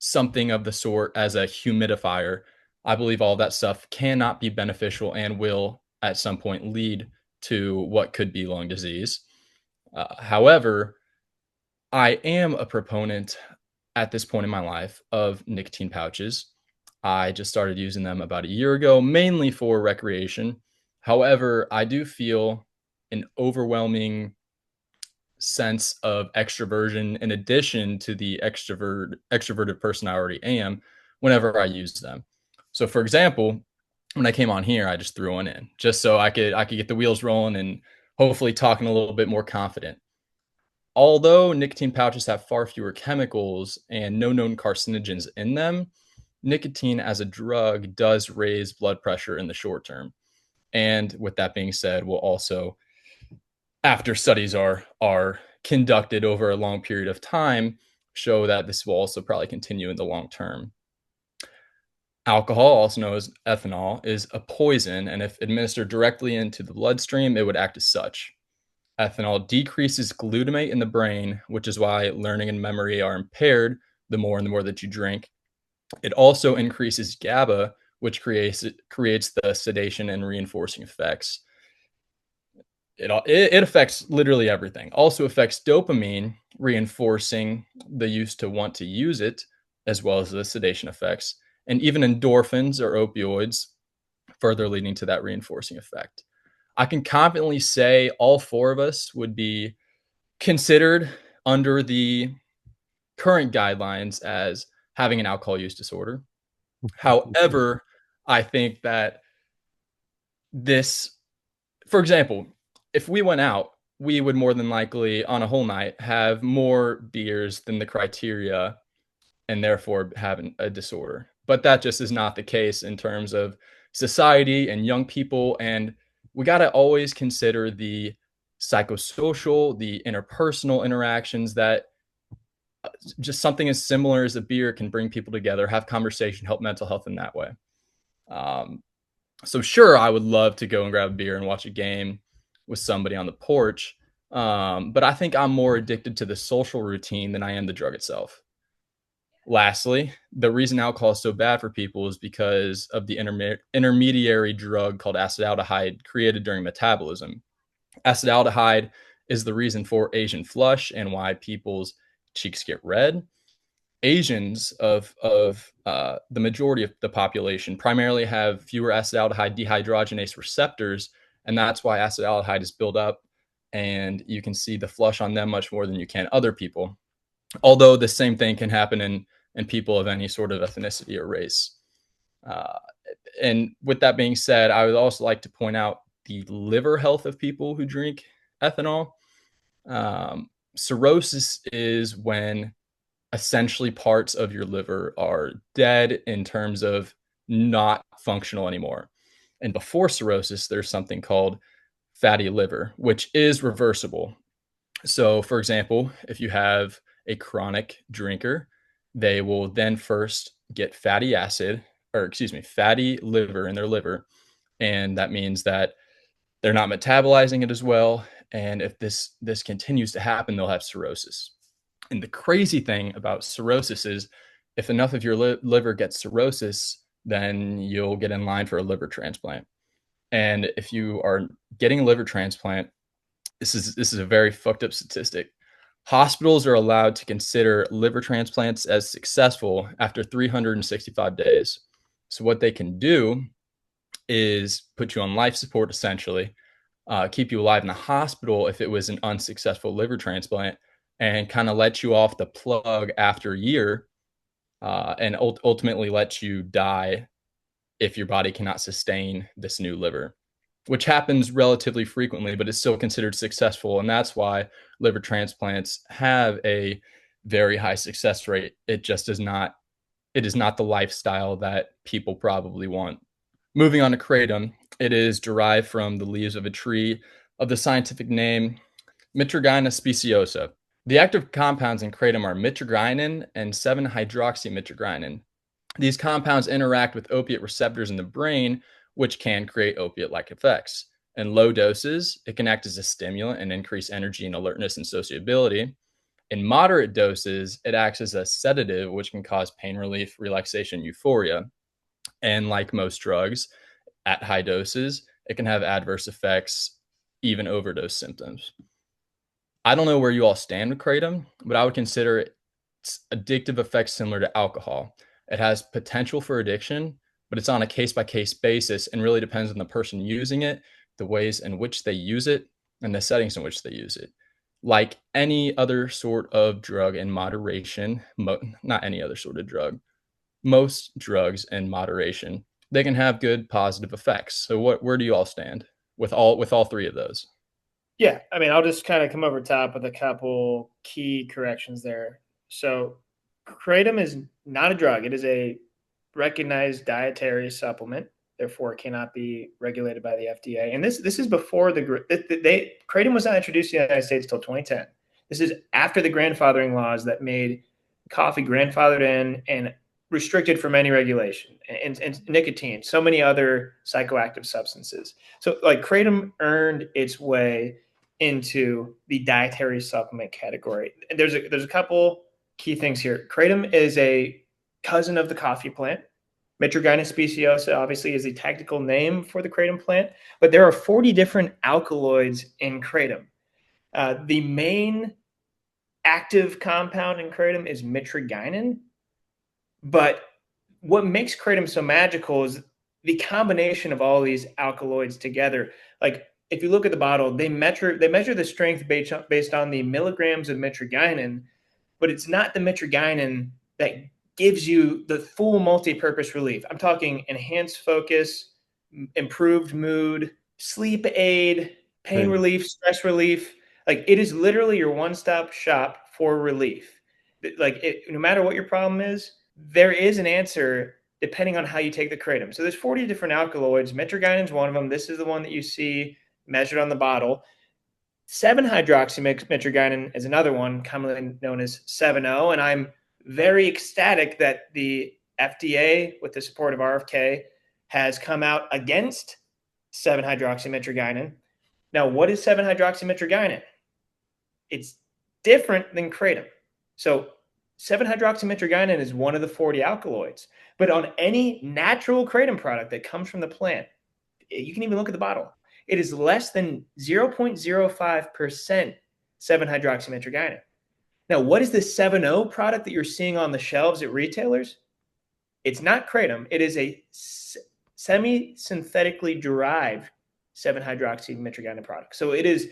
something of the sort as a humidifier, I believe all that stuff cannot be beneficial and will at some point lead to what could be lung disease. However, I am a proponent at this point in my life of nicotine pouches. I just started using them about a year ago, mainly for recreation. However, I do feel an overwhelming sense of extroversion in addition to the extroverted person I already am whenever I use them. So for example, when I came on here, I just threw one in just so I could get the wheels rolling and hopefully talking a little bit more confident. Although nicotine pouches have far fewer chemicals and no known carcinogens in them, nicotine as a drug does raise blood pressure in the short term. And with that being said, will also, after studies are conducted over a long period of time, show that this will also probably continue in the long term. Alcohol, also known as ethanol, is a poison, and if administered directly into the bloodstream, it would act as such. Ethanol decreases glutamate in the brain, which is why learning and memory are impaired the more that you drink. It also increases GABA, which creates the sedation and reinforcing effects. It affects literally everything. Also affects dopamine, reinforcing the use to want to use it, as well as the sedation effects, and even endorphins or opioids, further leading to that reinforcing effect. I can confidently say all four of us would be considered under the current guidelines as having an alcohol use disorder. However, I think that this, for example, if we went out, we would more than likely on a whole night have more beers than the criteria and therefore having a disorder. But that just is not the case in terms of society and young people. And we got to always consider the psychosocial, the interpersonal interactions that just something as similar as a beer can bring people together, have conversation, help mental health in that way. Um, so sure, I would love to go and grab a beer and watch a game with somebody on the porch. But I think I'm more addicted to the social routine than I am the drug itself. Lastly, the reason alcohol is so bad for people is because of the intermediary drug called acetaldehyde created during metabolism. Acetaldehyde is the reason for Asian flush and why people's cheeks get red. Asians of the majority of the population primarily have fewer acetaldehyde dehydrogenase receptors, and that's why acetaldehyde is built up, and you can see the flush on them much more than you can other people. Although the same thing can happen in people of any sort of ethnicity or race. Uh, and with that being said, I would also like to point out the liver health of people who drink ethanol. Cirrhosis is when essentially parts of your liver are dead in terms of not functional anymore. And before cirrhosis, there's something called fatty liver, which is reversible. So, for example, if you have a chronic drinker, they will then first get fatty acid, or excuse me, fatty liver in their liver. And that means that they're not metabolizing it as well. And if this continues to happen, they'll have cirrhosis. And the crazy thing about cirrhosis is if enough of your liver gets cirrhosis, then you'll get in line for a liver transplant. And if you are getting a liver transplant, this is a very fucked up statistic. Hospitals are allowed to consider liver transplants as successful after 365 days. So what they can do is put you on life support, essentially, keep you alive in the hospital if it was an unsuccessful liver transplant, and kind of let you off the plug after a year, and ultimately let you die if your body cannot sustain this new liver, which happens relatively frequently, but it's still considered successful. And that's why liver transplants have a very high success rate. It just is not, it is not the lifestyle that people probably want. Moving on to kratom, it is derived from the leaves of a tree of the scientific name Mitragyna speciosa. The active compounds in kratom are mitragynine and 7-hydroxymitragynine. These compounds interact with opiate receptors in the brain, which can create opiate-like effects. In low doses, it can act as a stimulant and increase energy and alertness and sociability. In moderate doses, it acts as a sedative, which can cause pain relief, relaxation, euphoria. And like most drugs, at high doses, it can have adverse effects, even overdose symptoms. I don't know where you all stand with kratom, but I would consider its addictive effects similar to alcohol. It has potential for addiction, but it's on a case by case basis and really depends on the person using it, the ways in which they use it, and the settings in which they use it. Like any other sort of drug in moderation, not any other sort of drug, most drugs in moderation, they can have good positive effects. So where do you all stand with all three of those? Yeah, I mean, I'll just kind of come over top with a couple key corrections there. So, kratom is not a drug; it is a recognized dietary supplement. Therefore, it cannot be regulated by the FDA. And this is before kratom was not introduced in the United States until 2010. This is after the grandfathering laws that made coffee grandfathered in and restricted from any regulation, and nicotine, so many other psychoactive substances. So, like, kratom earned its way into the dietary supplement category. And there's a couple key things here. Kratom is a cousin of the coffee plant. Mitragyna speciosa obviously is the technical name for the kratom plant, but there are 40 different alkaloids in kratom. The main active compound in kratom is mitragynine, but what makes kratom so magical is the combination of all these alkaloids together. Like, if you look at the bottle, they measure the strength based on the milligrams of mitragynine, but it's not the mitragynine that gives you the full multi-purpose relief. I'm talking enhanced focus, improved mood, sleep aid, pain relief, stress relief. Like, it is literally your one-stop shop for relief. Like, no matter what your problem is, there is an answer depending on how you take the kratom. So there's 40 different alkaloids. Mitragynine is one of them. This is the one that you see measured on the bottle. 7-hydroxymitragynine is another one, commonly known as 7-O, and I'm very ecstatic that the FDA, with the support of RFK, has come out against 7-hydroxymitragynine. Now, what is 7-hydroxymitragynine? It's different than kratom. So 7-hydroxymitragynine is one of the 40 alkaloids, but on any natural kratom product that comes from the plant, you can even look at the bottle, it is less than 0.05% 7-hydroxymitragynine. Now, what is the 7-O product that you're seeing on the shelves at retailers? It's not kratom. It is a semi-synthetically derived 7-hydroxymitragynine product. So it is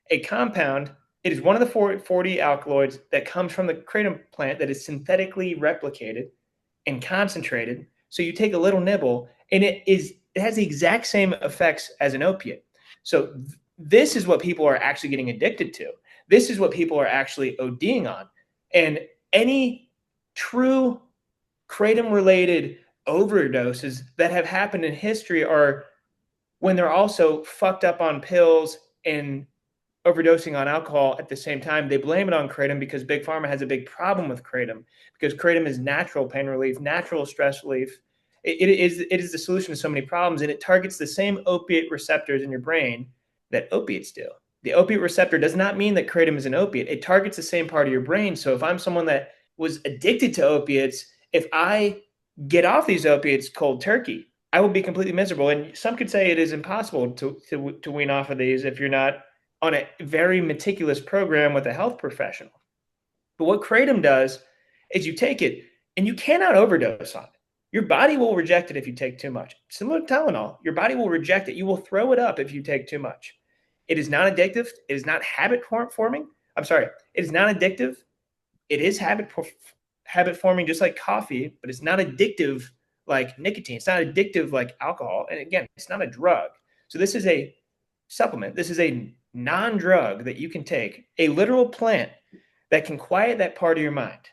a compound. It is one of the 40 alkaloids that comes from the kratom plant that is synthetically replicated and concentrated. So you take a little nibble, and it has the exact same effects as an opiate. So this is what people are actually getting addicted to. This is what people are actually ODing on. And any true kratom-related overdoses that have happened in history are when they're also fucked up on pills and overdosing on alcohol at the same time. They blame it on kratom because Big Pharma has a big problem with kratom, because kratom is natural pain relief, natural stress relief. It is the solution to so many problems, and it targets the same opiate receptors in your brain that opiates do. The opiate receptor does not mean that kratom is an opiate. It targets the same part of your brain. So if I'm someone that was addicted to opiates, if I get off these opiates cold turkey, I will be completely miserable. And some could say it is impossible to wean off of these if you're not on a very meticulous program with a health professional. But what kratom does is you take it and you cannot overdose on it. Your body will reject it if you take too much. Similar to Tylenol, your body will reject it. You will throw it up if you take too much. It is not addictive. It is not habit forming. I'm sorry. It is not addictive. It is habit forming, just like coffee, but it's not addictive like nicotine. It's not addictive like alcohol. And again, it's not a drug. So this is a supplement. This is a non-drug that you can take, a literal plant that can quiet that part of your mind.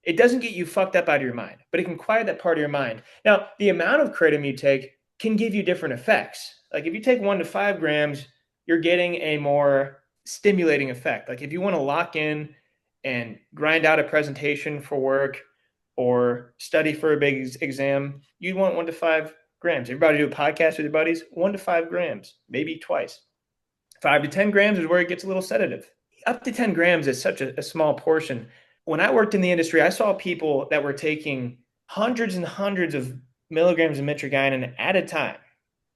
It doesn't get you fucked up out of your mind, but it can quiet that part of your mind. Now, the amount of kratom you take can give you different effects. Like if you take 1 to 5 grams, you're getting a more stimulating effect. Like if you want to lock in and grind out a presentation for work or study for a big exam, you'd want 1 to 5 grams. Everybody do a podcast with your buddies, 1 to 5 grams, maybe twice. 5 to 10 grams is where it gets a little sedative. Up to 10 grams is such a small portion. When I worked in the industry, I saw people that were taking hundreds and hundreds of milligrams of mitragynine at a time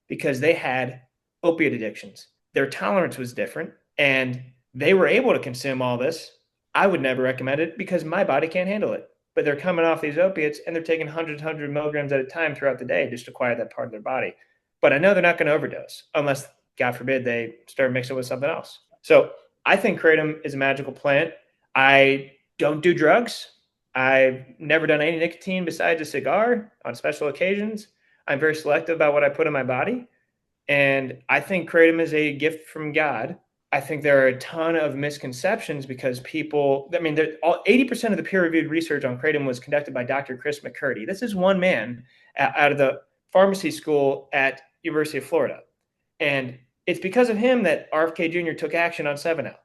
because they had opiate addictions. Their tolerance was different, and they were able to consume all this. I would never recommend it because my body can't handle it. But they're coming off these opiates, and they're taking hundreds milligrams at a time throughout the day just to quiet that part of their body. But I know they're not going to overdose unless, God forbid, they start mixing with something else. So I think kratom is a magical plant. I don't do drugs. I've never done any nicotine besides a cigar on special occasions. I'm very selective about what I put in my body. And I think kratom is a gift from God. I think there are a ton of misconceptions because people, 80% of the peer-reviewed research on kratom was conducted by Dr. Chris McCurdy. This is one man out of the pharmacy school at University of Florida. And it's because of him that RFK Jr. took action on 7-O.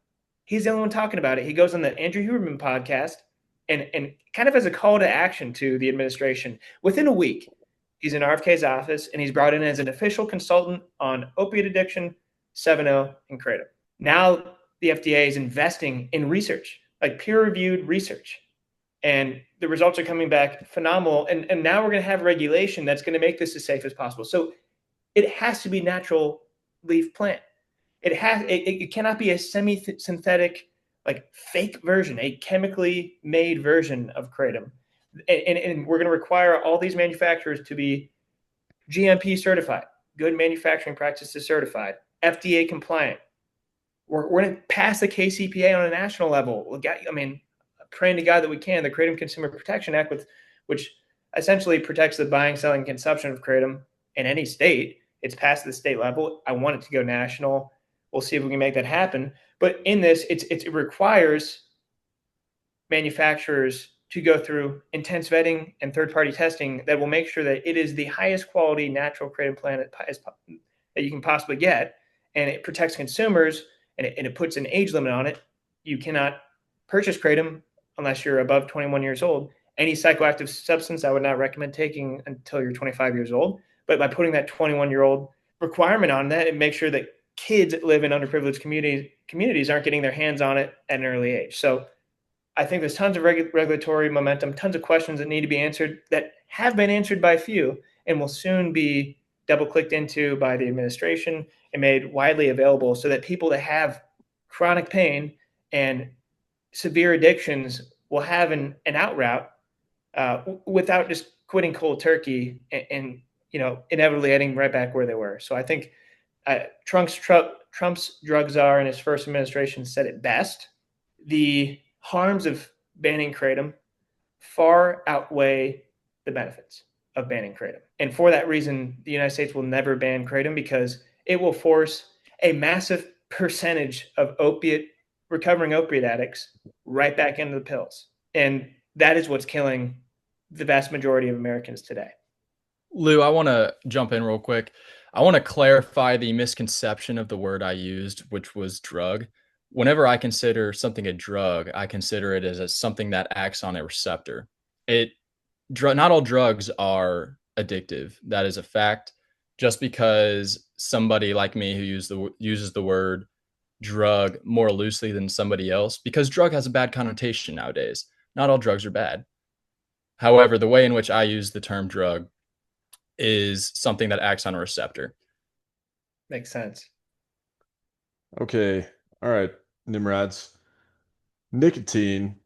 He's the only one talking about it. He goes on the Andrew Huberman podcast and kind of as a call to action to the administration. Within a week, he's in RFK's office, and he's brought in as an official consultant on opiate addiction, 7-O, and kratom. Now the FDA is investing in research, like peer-reviewed research, and the results are coming back phenomenal. And now we're going to have regulation that's going to make this as safe as possible. So it has to be natural leaf plant. It cannot be a semi-synthetic, like fake version, a chemically made version of kratom. And we're going to require all these manufacturers to be GMP certified, good manufacturing practices certified. FDA compliant. We're going to pass the KCPA on a national level. I mean, praying to God that we can. The Kratom Consumer Protection Act, which essentially protects the buying, selling, consumption of kratom in any state. It's passed at the state level. I want it to go national. We'll see if we can make that happen. But in this, it requires manufacturers to go through intense vetting and third-party testing that will make sure that it is the highest quality natural kratom plant that you can possibly get, and it protects consumers, and it puts an age limit on it. You cannot purchase kratom unless you're above 21 years old. Any psychoactive substance I would not recommend taking until you're 25 years old. But by putting that 21-year-old requirement on that, it makes sure that kids that live in underprivileged communities aren't getting their hands on it at an early age. So I think there's tons of regulatory momentum, tons of questions that need to be answered that have been answered by few and will soon be double-clicked into by the administration and made widely available so that people that have chronic pain and severe addictions will have an out route without just quitting cold turkey and inevitably ending right back where they were. So I think Trump's drug czar in his first administration said it best. The harms of banning kratom far outweigh the benefits of banning kratom. And for that reason, the United States will never ban kratom because it will force a massive percentage of recovering opiate addicts right back into the pills. And that is what's killing the vast majority of Americans today. Lou, I want to jump in real quick. I want to clarify the misconception of the word I used, which was drug. Whenever I consider something a drug, I consider it as something that acts on a receptor. Not all drugs are addictive. That is a fact. Just because somebody like me who uses the word drug more loosely than somebody else, because drug has a bad connotation nowadays. Not all drugs are bad. However, the way in which I use the term drug is something that acts on a receptor. Makes sense. Okay. All right, Nimrods. Nicotine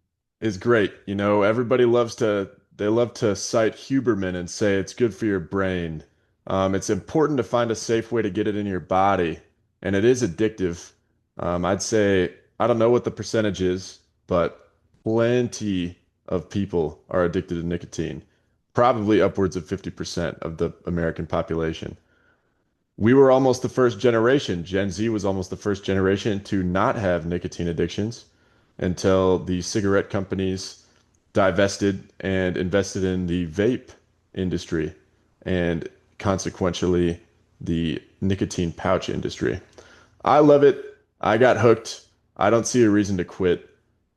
is great. Everybody they love to cite Huberman and say it's good for your brain. It's important to find a safe way to get it in your body, and it is addictive. I'd say, I don't know what the percentage is, but plenty of people are addicted to nicotine, probably upwards of 50% of the American population. We were almost the first generation. Gen Z was almost the first generation to not have nicotine addictions until the cigarette companies divested and invested in the vape industry and consequentially the nicotine pouch industry. I love it. I got hooked. I don't see a reason to quit.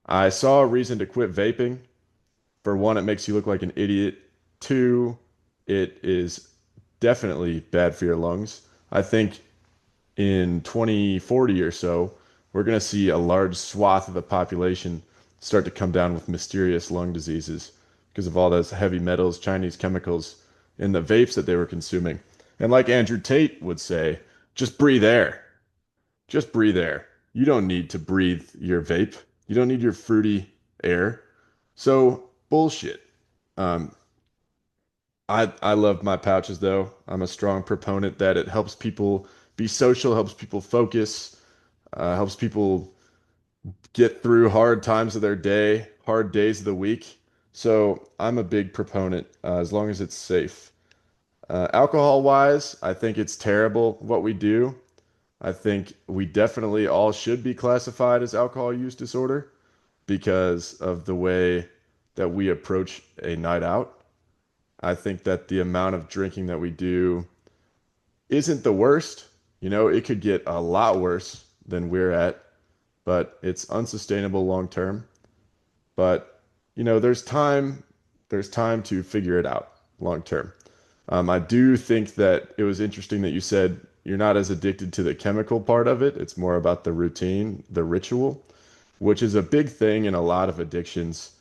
I saw a reason to quit vaping. For one, it makes you look like an idiot. Two, it is definitely bad for your lungs. I think in 2040 or so, we're going to see a large swath of the population start to come down with mysterious lung diseases because of all those heavy metals, Chinese chemicals in the vapes that they were consuming. And like Andrew Tate would say, just breathe air. Just breathe air. You don't need to breathe your vape. You don't need your fruity air. So, bullshit. Um, I love my pouches though. I'm a strong proponent that it helps people be social, helps people focus, helps people get through hard times of their day, hard days of the week. So I'm a big proponent as long as it's safe. Alcohol wise, I think it's terrible what we do. I think we definitely all should be classified as alcohol use disorder because of the way that we approach a night out. I think that the amount of drinking that we do isn't the worst. It could get a lot worse than we're at, but it's unsustainable long term. But, there's time to figure it out long term. I do think that it was interesting that you said you're not as addicted to the chemical part of it. It's more about the routine, the ritual, which is a big thing in a lot of addictions.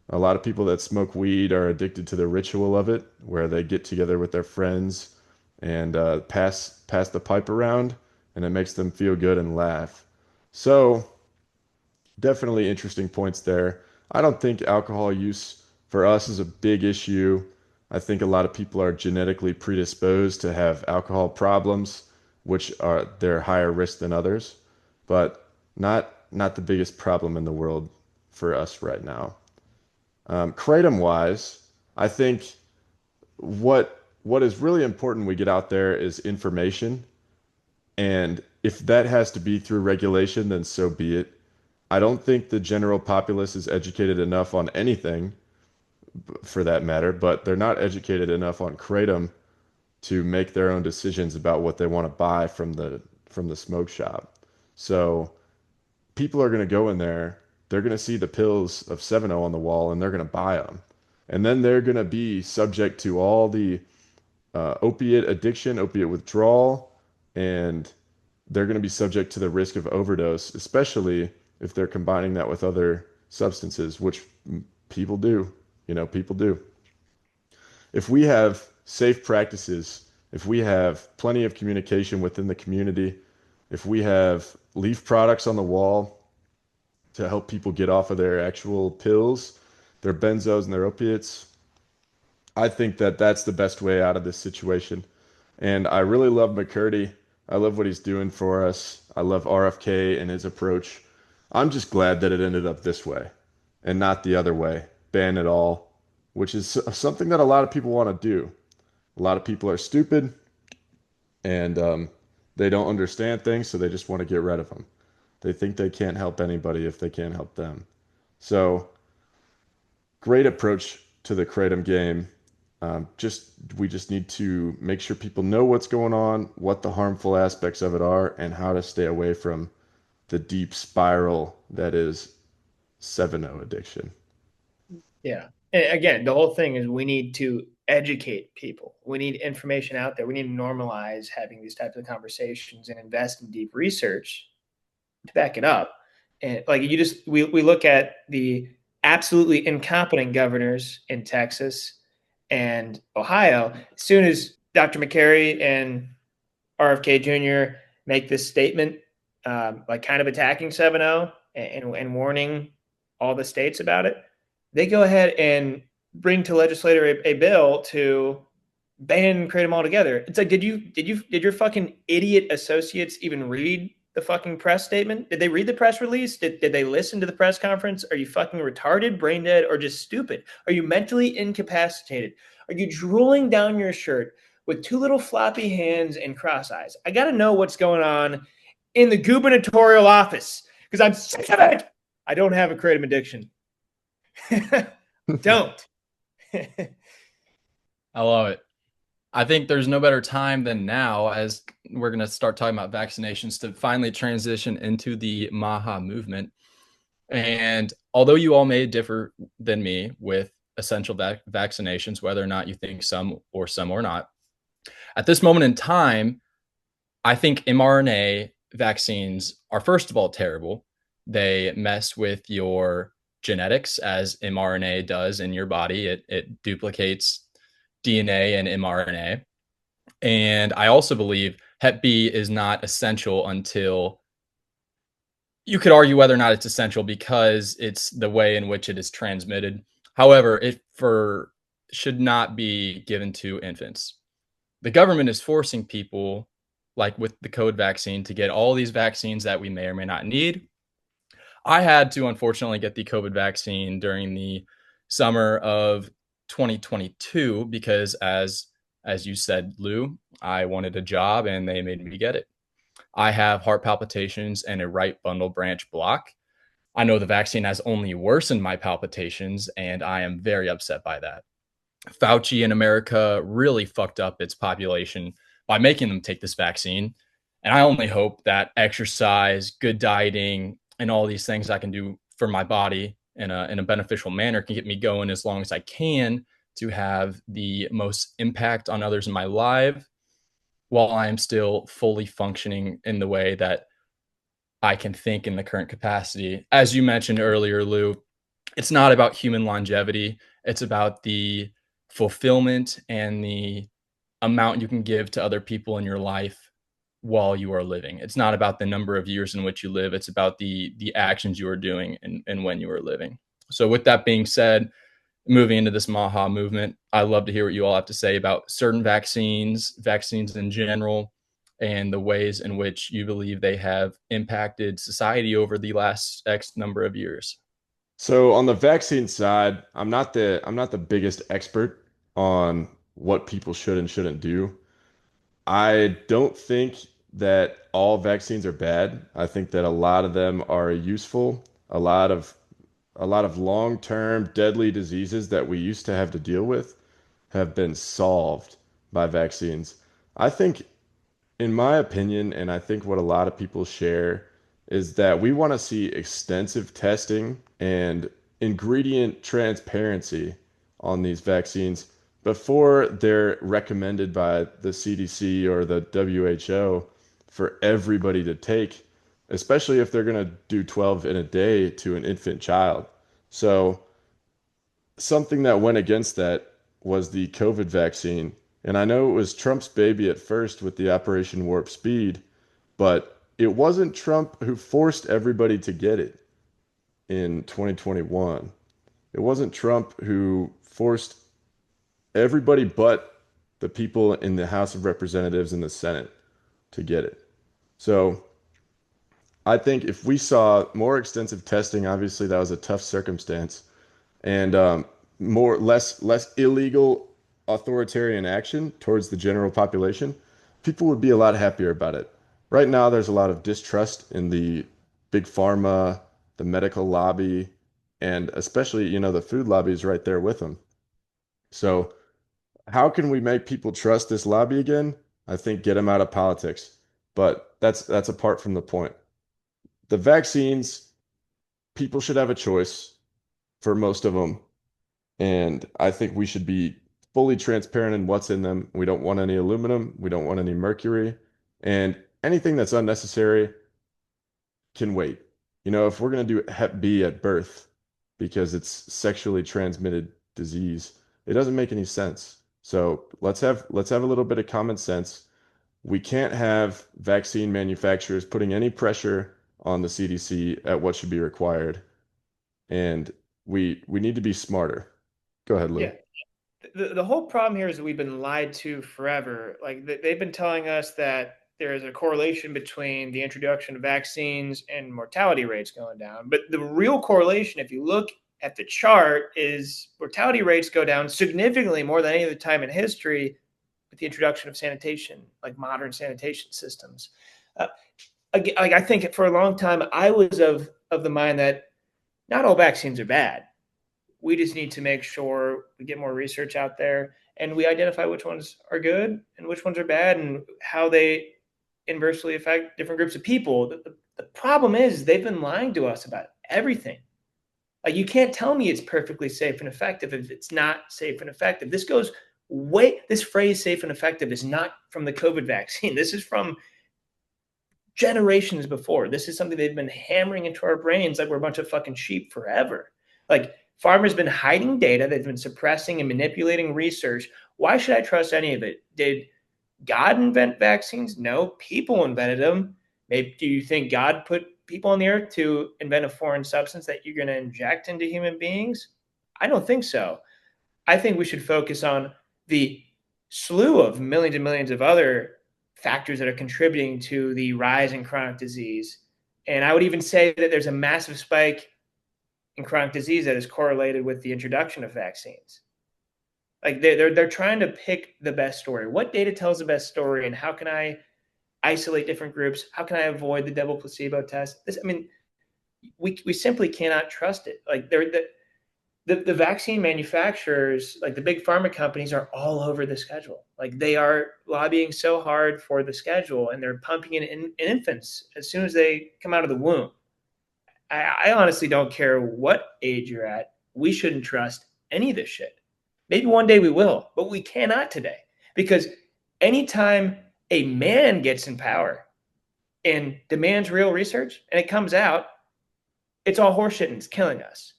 A lot of people that smoke weed are addicted to the ritual of it, where they get together with their friends and pass the pipe around, and it makes them feel good and laugh. So definitely interesting points there. I don't think alcohol use for us is a big issue. I think a lot of people are genetically predisposed to have alcohol problems, which are they're higher risk than others, but not the biggest problem in the world for us right now. Kratom wise, I think what is really important we get out there is information. And if that has to be through regulation, then so be it. I don't think the general populace is educated enough on anything for that matter, but they're not educated enough on kratom to make their own decisions about what they want to buy from the smoke shop. So people are going to go in there, they're going to see the pills of 7-0 on the wall and they're going to buy them. And then they're going to be subject to all the opiate addiction, opiate withdrawal, and they're going to be subject to the risk of overdose, especially if they're combining that with other substances, which people do. People do. If we have safe practices, if we have plenty of communication within the community, if we have leaf products on the wall to help people get off of their actual pills, their benzos and their opiates, I think that that's the best way out of this situation. And I really love McCurdy. I love what he's doing for us. I love RFK and his approach. I'm just glad that it ended up this way and not the other way. Ban it all, which is something that a lot of people want to do. A lot of people are stupid and they don't understand things, so they just want to get rid of them. They think they can't help anybody if they can't help them. So, great approach to the kratom game. We just need to make sure people know what's going on, what the harmful aspects of it are, and how to stay away from the deep spiral that is 7-0 addiction. Yeah. And again, the whole thing is we need to educate people. We need information out there. We need to normalize having these types of conversations and invest in deep research to back it up. And like we look at the absolutely incompetent governors in Texas and Ohio. As soon as Dr. McCary and RFK Jr. make this statement, like kind of attacking 7-0 and warning all the states about it, they go ahead and bring to legislator a bill to ban kratom altogether. It's like, did your fucking idiot associates even read the fucking press statement? Did they read the press release? Did they listen to the press conference? Are you fucking retarded, brain dead, or just stupid? Are you mentally incapacitated? Are you drooling down your shirt with two little floppy hands and cross eyes? I got to know what's going on in the gubernatorial office because I'm sick of it. I don't have a kratom addiction. Don't. I love it. I think there's no better time than now, as we're going to start talking about vaccinations, to finally transition into the MAHA movement. And although you all may differ than me with essential vaccinations, whether or not you think some or not, at this moment in time, I think mRNA vaccines are, first of all, terrible. They mess with your genetics, as mRNA does in your body. It duplicates DNA and mRNA. And I also believe Hep B is not essential until, you could argue whether or not it's essential because it's the way in which it is transmitted. However, it should not be given to infants. The government is forcing people, like with the COVID vaccine, to get all these vaccines that we may or may not need. I had to, unfortunately, get the COVID vaccine during the summer of 2022 because, as you said, Lou, I wanted a job and they made me get it. I have heart palpitations and a right bundle branch block. I know the vaccine has only worsened my palpitations, and I am very upset by that. Fauci in America really fucked up its population by making them take this vaccine. And I only hope that exercise, good dieting, and all these things I can do for my body in a beneficial manner can get me going as long as I can to have the most impact on others in my life while I am still fully functioning in the way that I can think in the current capacity. As you mentioned earlier, Lou, it's not about human longevity. It's about the fulfillment and the amount you can give to other people in your life while you are living. It's not about the number of years in which you live. It's about the actions you are doing and when you are living. So with that being said, moving into this MAHA movement, I love to hear what you all have to say about certain vaccines in general, and the ways in which you believe they have impacted society over the last X number of years. So on the vaccine side, I'm not the biggest expert on what people should and shouldn't do. I don't think that all vaccines are bad. I think that a lot of them are useful. A lot of long-term deadly diseases that we used to have to deal with have been solved by vaccines. I think, in my opinion, and I think what a lot of people share, is that we want to see extensive testing and ingredient transparency on these vaccines before they're recommended by the CDC or the WHO for everybody to take, especially if they're going to do 12 in a day to an infant child. So, something that went against that was the COVID vaccine. And I know it was Trump's baby at first with the Operation Warp Speed, but it wasn't Trump who forced everybody to get it in 2021. It wasn't Trump who forced everybody but the people in the House of Representatives and the Senate to get it. So I think if we saw more extensive testing, obviously that was a tough circumstance, and less illegal authoritarian action towards the general population, people would be a lot happier about it. Right now, there's a lot of distrust in the big pharma, the medical lobby, and especially, the food lobby is right there with them. So, how can we make people trust this lobby again? I think get them out of politics. But that's apart from the point. The vaccines, people should have a choice for most of them. And I think we should be fully transparent in what's in them. We don't want any aluminum. We don't want any mercury. And anything that's unnecessary can wait. If we're going to do Hep B at birth because it's sexually transmitted disease, it doesn't make any sense. So let's have a little bit of common sense. We can't have vaccine manufacturers putting any pressure on the CDC at what should be required. And we need to be smarter. Go ahead, Lou. Yeah. The whole problem here is that we've been lied to forever. Like they've been telling us that there is a correlation between the introduction of vaccines and mortality rates going down. But the real correlation, if you look at the chart, is mortality rates go down significantly more than any other time in history with the introduction of sanitation, like modern sanitation systems. Again, like I think for a long time, I was of the mind that not all vaccines are bad. We just need to make sure we get more research out there and we identify which ones are good and which ones are bad and how they inversely affect different groups of people. The problem is they've been lying to us about everything. Like you can't tell me it's perfectly safe and effective if it's not safe and effective. This phrase safe and effective is not from the COVID vaccine. This is from generations before. This is something they've been hammering into our brains like we're a bunch of fucking sheep forever. Like Pharma's been hiding data. They've been suppressing and manipulating research. Why should I trust any of it? Did God invent vaccines? No, people invented them. Maybe do you think God put people on the earth to invent a foreign substance that you're going to inject into human beings? I don't think so. I think we should focus on the slew of millions and millions of other factors that are contributing to the rise in chronic disease. And I would even say that there's a massive spike in chronic disease that is correlated with the introduction of vaccines. Like they're trying to pick the best story. What data tells the best story, and how can I isolate different groups? How can I avoid the double placebo test? We simply cannot trust it. Like the vaccine manufacturers, like the big pharma companies, are all over the schedule. Like they are lobbying so hard for the schedule, and they're pumping in infants as soon as they come out of the womb. I honestly don't care what age you're at. We shouldn't trust any of this shit. Maybe one day we will, but we cannot today. Because anytime a man gets in power and demands real research and it comes out, it's all horseshit and it's killing us.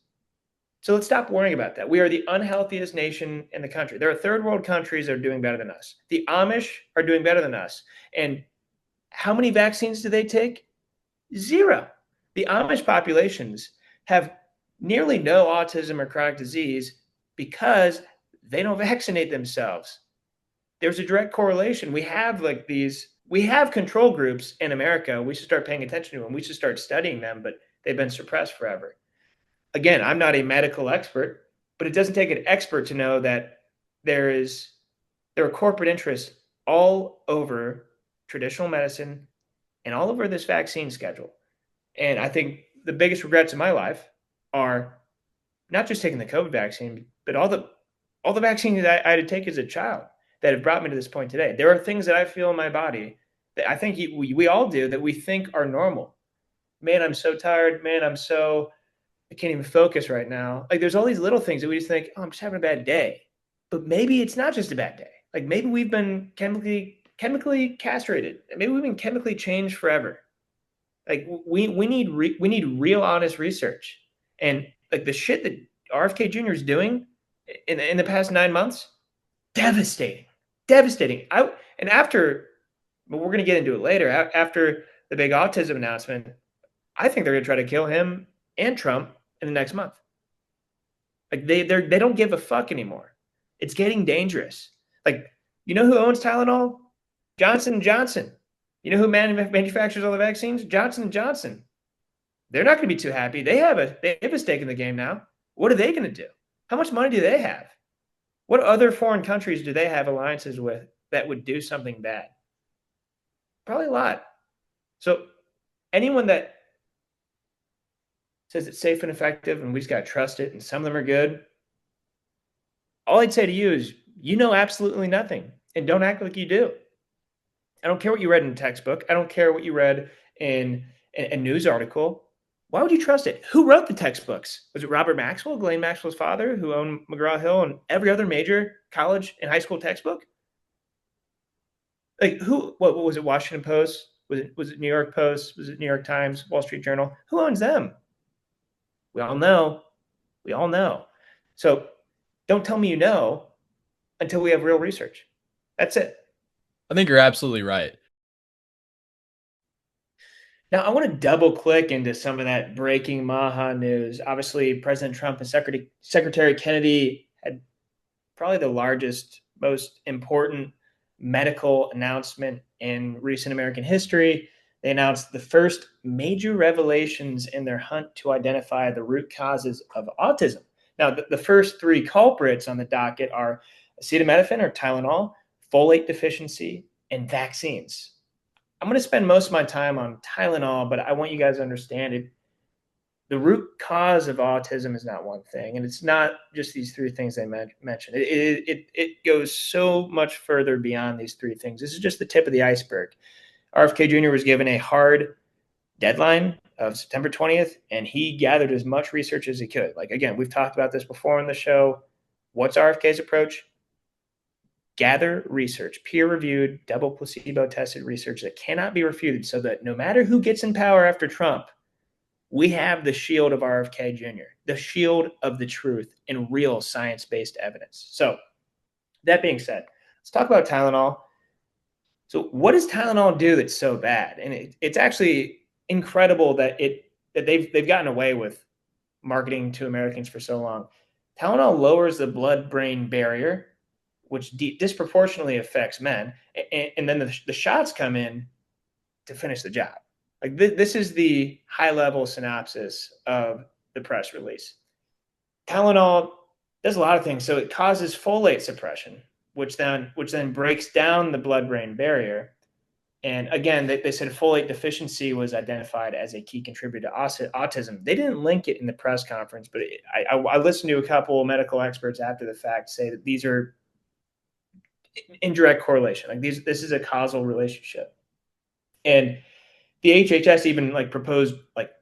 So let's stop worrying about that. We are the unhealthiest nation in the country. There are third world countries that are doing better than us. The Amish are doing better than us. And how many vaccines do they take? Zero. The Amish populations have nearly no autism or chronic disease because they don't vaccinate themselves. There's a direct correlation. We have like these we have control groups in America. We should start paying attention to them. We should start studying them, but they've been suppressed forever. Again, I'm not a medical expert, but it doesn't take an expert to know that there are corporate interests all over traditional medicine and all over this vaccine schedule. And I think the biggest regrets in my life are not just taking the COVID vaccine, but all the vaccines that I had to take as a child that have brought me to this point today. There are things that I feel in my body that I think we all do that we think are normal. Man, I'm so tired. Man, I can't even focus right now. Like there's all these little things that we just think, oh, I'm just having a bad day. But maybe it's not just a bad day. Like maybe we've been chemically castrated. Maybe we've been chemically changed forever. Like we need real honest research. And like the shit that RFK Jr. is doing in the past 9 months, devastating. And after, but we're going to get into it later, after the big autism announcement, I think they're going to try to kill him and Trump in the next month. Like they don't give a fuck anymore. It's getting dangerous. Like, you know who owns Tylenol? Johnson & Johnson. You know who manufactures all the vaccines? Johnson & Johnson. They're not going to be too happy. They have a stake in the game now. What are they going to do? How much money do they have? What other foreign countries do they have alliances with that would do something bad? Probably a lot. So anyone that says it's safe and effective and we just got to trust it and some of them are good, all I'd say to you is you know absolutely nothing and don't act like you do. I don't care what you read in a textbook. I don't care what you read in a news article. Why would you trust it? Who wrote the textbooks? Was it Robert Maxwell, Ghislaine Maxwell's father, who owned McGraw-Hill and every other major college and high school textbook? Like who? What was it? Washington Post? Was it New York Post? Was it New York Times? Wall Street Journal? Who owns them? We all know. We all know. So don't tell me you know until we have real research. That's it. I think you're absolutely right. Now, I want to double click into some of that breaking MAHA news. Obviously, President Trump and Secretary Kennedy had probably the largest, most important medical announcement in recent American history. They announced the first major revelations in their hunt to identify the root causes of autism. Now, the first three culprits on the docket are acetaminophen or Tylenol, folate deficiency, and vaccines. I'm going to spend most of my time on Tylenol, but I want you guys to understand it. The root cause of autism is not one thing, and it's not just these three things they mentioned. It goes so much further beyond these three things. This is just the tip of the iceberg. RFK Jr. was given a hard deadline of September 20th, and he gathered as much research as he could. Like, again, we've talked about this before on the show. What's RFK's approach? Gather research, peer-reviewed, double placebo-tested research that cannot be refuted so that no matter who gets in power after Trump, we have the shield of RFK Jr., the shield of the truth and real science-based evidence. So that being said, let's talk about Tylenol. So what does Tylenol do that's so bad? And it's actually incredible that they've gotten away with marketing to Americans for so long. Tylenol lowers the blood-brain barrier, which disproportionately affects men. And then the shots come in to finish the job. Like this is the high-level synopsis of the press release. Tylenol does a lot of things. So it causes folate suppression, which then breaks down the blood-brain barrier. And again, they said folate deficiency was identified as a key contributor to autism. They didn't link it in the press conference, but I listened to a couple of medical experts after the fact say that these are indirect correlation. Like this is a causal relationship. And the HHS even proposed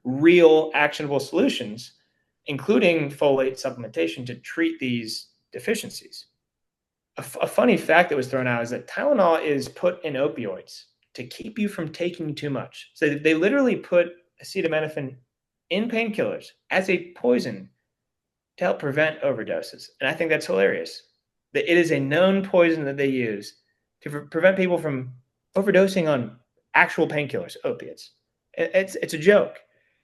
real actionable solutions, including folate supplementation to treat these deficiencies. A funny fact that was thrown out is that Tylenol is put in opioids to keep you from taking too much. So they literally put acetaminophen in painkillers as a poison to help prevent overdoses. And I think that's hilarious. That it is a known poison that they use to prevent people from overdosing on actual painkillers, opiates. It's a joke.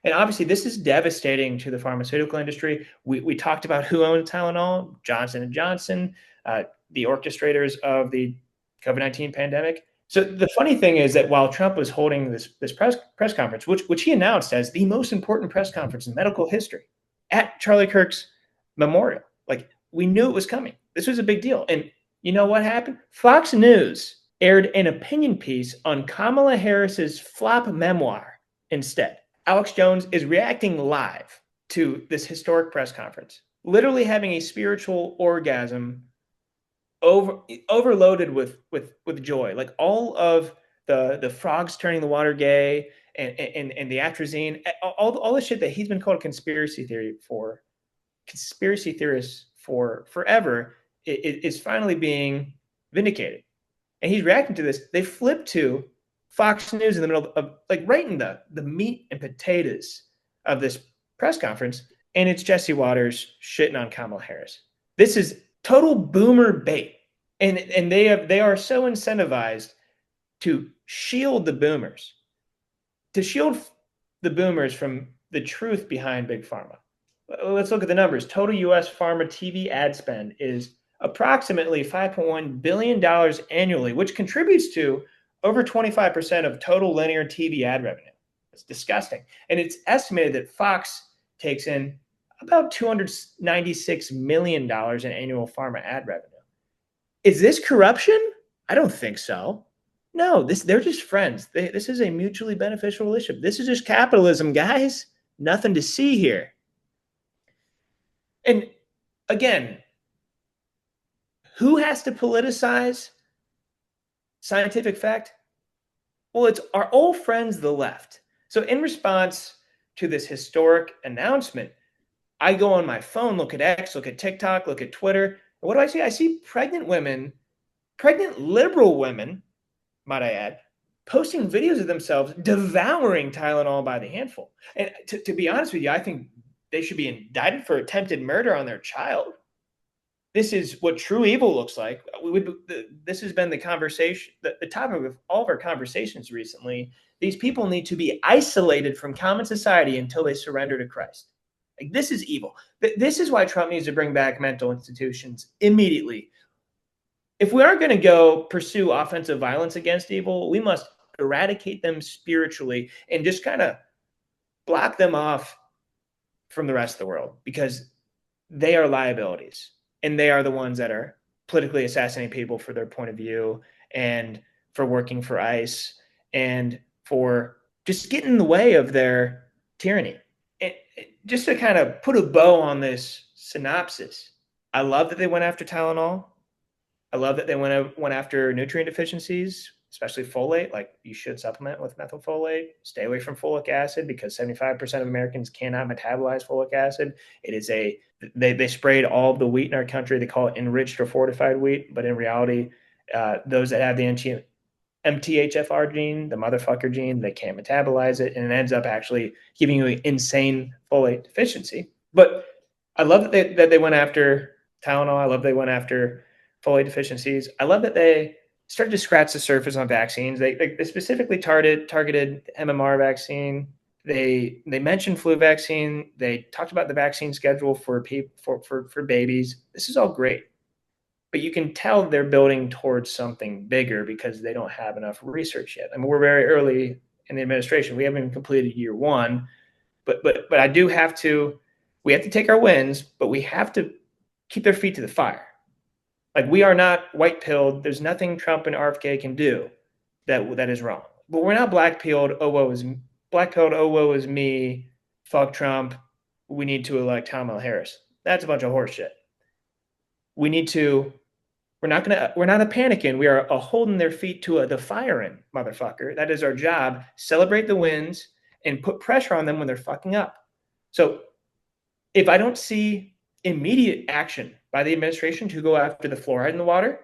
And obviously, this is devastating to the pharmaceutical industry. We talked about who owns Tylenol, Johnson & Johnson, the orchestrators of the COVID-19 pandemic. So the funny thing is that while Trump was holding this press conference, which he announced as the most important press conference in medical history at Charlie Kirk's memorial, like we knew it was coming. This was a big deal. And you know what happened? Fox News aired an opinion piece on Kamala Harris's flop memoir instead. Alex Jones is reacting live to this historic press conference, literally having a spiritual orgasm overloaded with joy. Like all of the frogs turning the water gay and the atrazine, all the shit that he's been called a conspiracy theorists for forever is finally being vindicated. And he's reacting to this. They flip to Fox News in the middle of like right in the meat and potatoes of this press conference, and it's Jesse Waters shitting on Kamala Harris. This is total boomer bait. And they are so incentivized to shield the boomers, from the truth behind Big Pharma. Let's look at the numbers. Total U.S. pharma TV ad spend is approximately $5.1 billion annually, which contributes to over 25% of total linear TV ad revenue. It's disgusting. And it's estimated that Fox takes in about $296 million in annual pharma ad revenue. Is this corruption? I don't think so. No, they're just friends. This is a mutually beneficial relationship. This is just capitalism, guys. Nothing to see here. And again, who has to politicize scientific fact? Well, it's our old friends, the left. So in response to this historic announcement, I go on my phone, look at X, look at TikTok, look at Twitter. What do I see? I see pregnant liberal women, might I add, posting videos of themselves devouring Tylenol by the handful. And to be honest with you, I think they should be indicted for attempted murder on their child. This is what true evil looks like. This has been the conversation, the topic of all of our conversations recently. These people need to be isolated from common society until they surrender to Christ. Like, this is evil. This is why Trump needs to bring back mental institutions immediately. If we aren't going to go pursue offensive violence against evil, we must eradicate them spiritually and just kind of block them off from the rest of the world, because they are liabilities and they are the ones that are politically assassinating people for their point of view and for working for ICE and for just getting in the way of their tyranny. And just to kind of put a bow on this synopsis, I love that they went after Tylenol. I love that they went after nutrient deficiencies, especially folate. Like, you should supplement with methylfolate. Stay away from folic acid, because 75% of Americans cannot metabolize folic acid. It is they sprayed all of the wheat in our country. They call it enriched or fortified wheat, but in reality, those that have the MTHFR gene, the motherfucker gene, they can't metabolize it, and it ends up actually giving you an insane folate deficiency. But I love that they went after Tylenol. I love they went after folate deficiencies. I love that they started to scratch the surface on vaccines. They specifically targeted MMR vaccine. They mentioned flu vaccine. They talked about the vaccine schedule for babies. This is all great, but you can tell they're building towards something bigger because they don't have enough research yet. I mean, we're very early in the administration. We haven't even completed year one, but we have to take our wins, but we have to keep their feet to the fire. Like, we are not white pilled. There's nothing Trump and RFK can do that is wrong. But we're not black pilled. Oh, woe is me. Fuck Trump. We need to elect Kamala Harris. That's a bunch of horse shit. We're not a panicking. We are a holding their feet to the firing, motherfucker. That is our job. Celebrate the wins and put pressure on them when they're fucking up. So if I don't see immediate action by the administration to go after the fluoride in the water,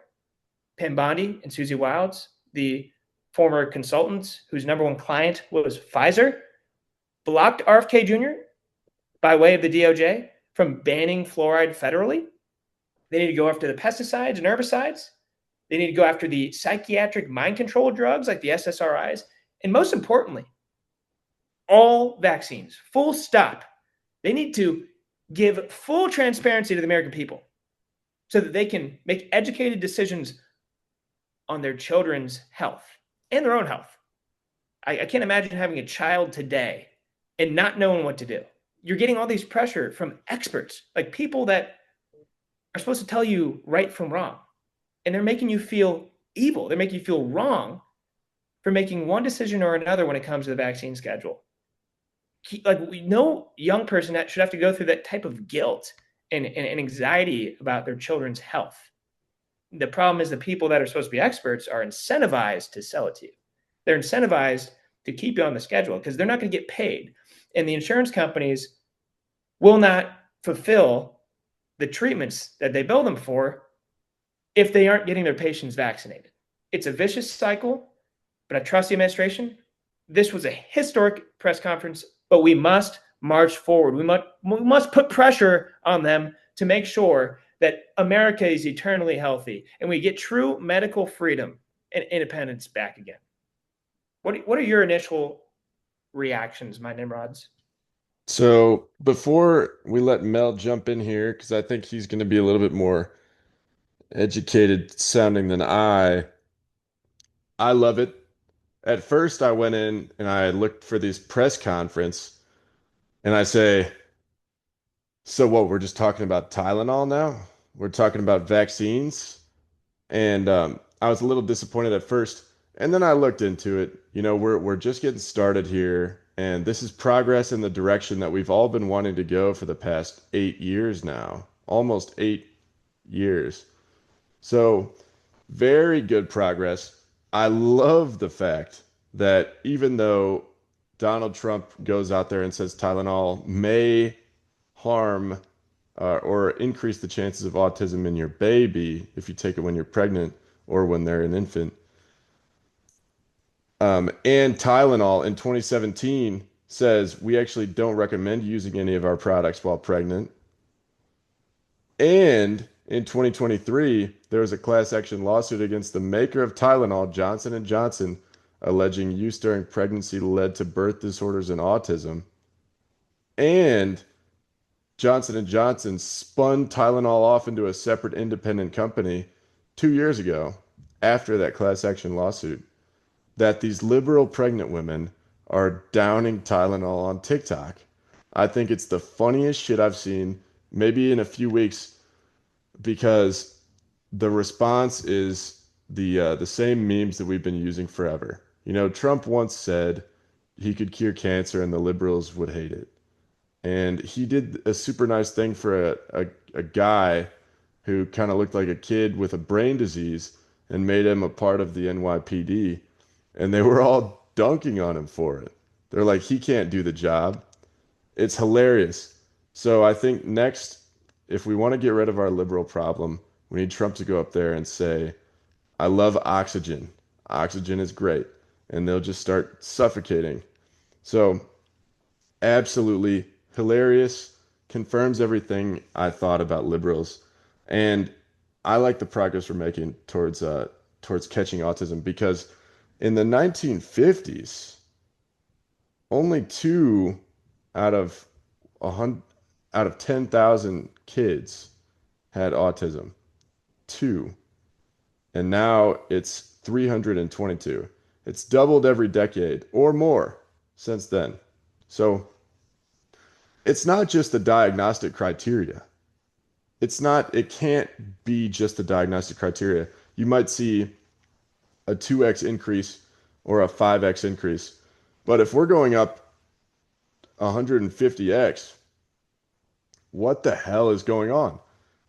Pam Bondi and Susie Wilds, the former consultants whose number one client was Pfizer, blocked RFK Jr. by way of the DOJ from banning fluoride federally. They need to go after the pesticides and herbicides. They need to go after the psychiatric mind control drugs like the SSRIs. And most importantly, all vaccines, full stop. They need to give full transparency to the American people so that they can make educated decisions on their children's health and their own health. I can't imagine having a child today and not knowing what to do. You're getting all these pressure from experts, like people that are supposed to tell you right from wrong. And they're making you feel evil. They're making you feel wrong for making one decision or another when it comes to the vaccine schedule. Like, no young person that should have to go through that type of guilt and anxiety about their children's health. The problem is the people that are supposed to be experts are incentivized to sell it to you. They're incentivized to keep you on the schedule because they're not going to get paid. And the insurance companies will not fulfill the treatments that they bill them for if they aren't getting their patients vaccinated. It's a vicious cycle, but I trust the administration. This was a historic press conference, but we must march forward. We must put pressure on them to make sure that America is eternally healthy and we get true medical freedom and independence back again. What are your initial reactions, my Nimrods? So before we let Mel jump in here, because I think he's going to be a little bit more educated sounding than I love it. At first, I went in and I looked for this press conference, and I say, so what? We're just talking about Tylenol now? We're talking about vaccines? And I was a little disappointed at first. And then I looked into it. You know, we're just getting started here, and this is progress in the direction that we've all been wanting to go for the past 8 years now, almost 8 years. So, very good progress. I love the fact that even though Donald Trump goes out there and says Tylenol may harm or increase the chances of autism in your baby if you take it when you're pregnant or when they're an infant. And Tylenol in 2017 says we actually don't recommend using any of our products while pregnant. And in 2023, there was a class action lawsuit against the maker of Tylenol, Johnson & Johnson, alleging use during pregnancy led to birth disorders and autism. And Johnson & Johnson spun Tylenol off into a separate independent company 2 years ago after that class action lawsuit that these liberal pregnant women are downing Tylenol on TikTok. I think it's the funniest shit I've seen maybe in a few weeks because the response is the same memes that we've been using forever. You know, Trump once said he could cure cancer and the liberals would hate it. And he did a super nice thing for a guy who kind of looked like a kid with a brain disease and made him a part of the NYPD. And they were all dunking on him for it. They're like, he can't do the job. It's hilarious. So I think next, if we want to get rid of our liberal problem, we need Trump to go up there and say, I love oxygen. Oxygen is great. And they'll just start suffocating. So absolutely hilarious, confirms everything I thought about liberals, and I like the progress we're making towards catching autism because in the 1950s, only two out of 100 out of 10,000 kids had autism. Two, and now it's 322. It's doubled every decade or more since then. So it's not just the diagnostic criteria. It can't be just the diagnostic criteria. You might see a 2x increase or a 5x increase. But if we're going up 150x, what the hell is going on?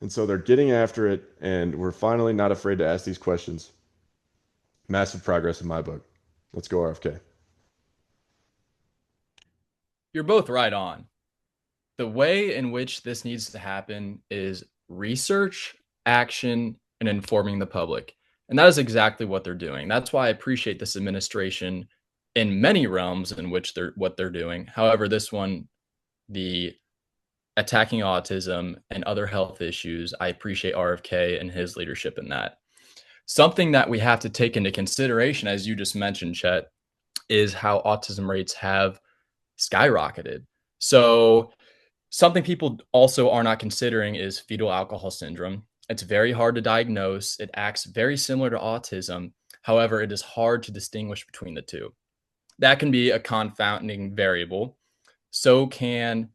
And so they're getting after it, and we're finally not afraid to ask these questions. Massive progress in my book. Let's go, RFK. You're both right on. The way in which this needs to happen is research, action, and informing the public. And that is exactly what they're doing. That's why I appreciate this administration in many realms in which they're doing. However, this one, the attacking autism and other health issues, I appreciate RFK and his leadership in that. Something that we have to take into consideration, as you just mentioned, Chet, is how autism rates have skyrocketed. So something people also are not considering is fetal alcohol syndrome. It's very hard to diagnose. It acts very similar to autism. However, it is hard to distinguish between the two. That can be a confounding variable. So can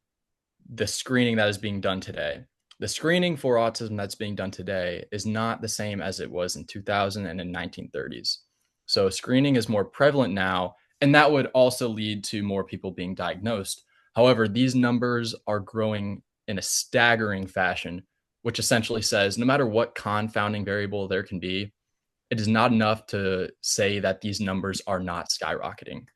the screening that is being done today. The screening for autism that's being done today is not the same as it was in 2000 and in 1930s. So screening is more prevalent now, and that would also lead to more people being diagnosed. However, these numbers are growing in a staggering fashion, which essentially says no matter what confounding variable there can be, it is not enough to say that these numbers are not skyrocketing.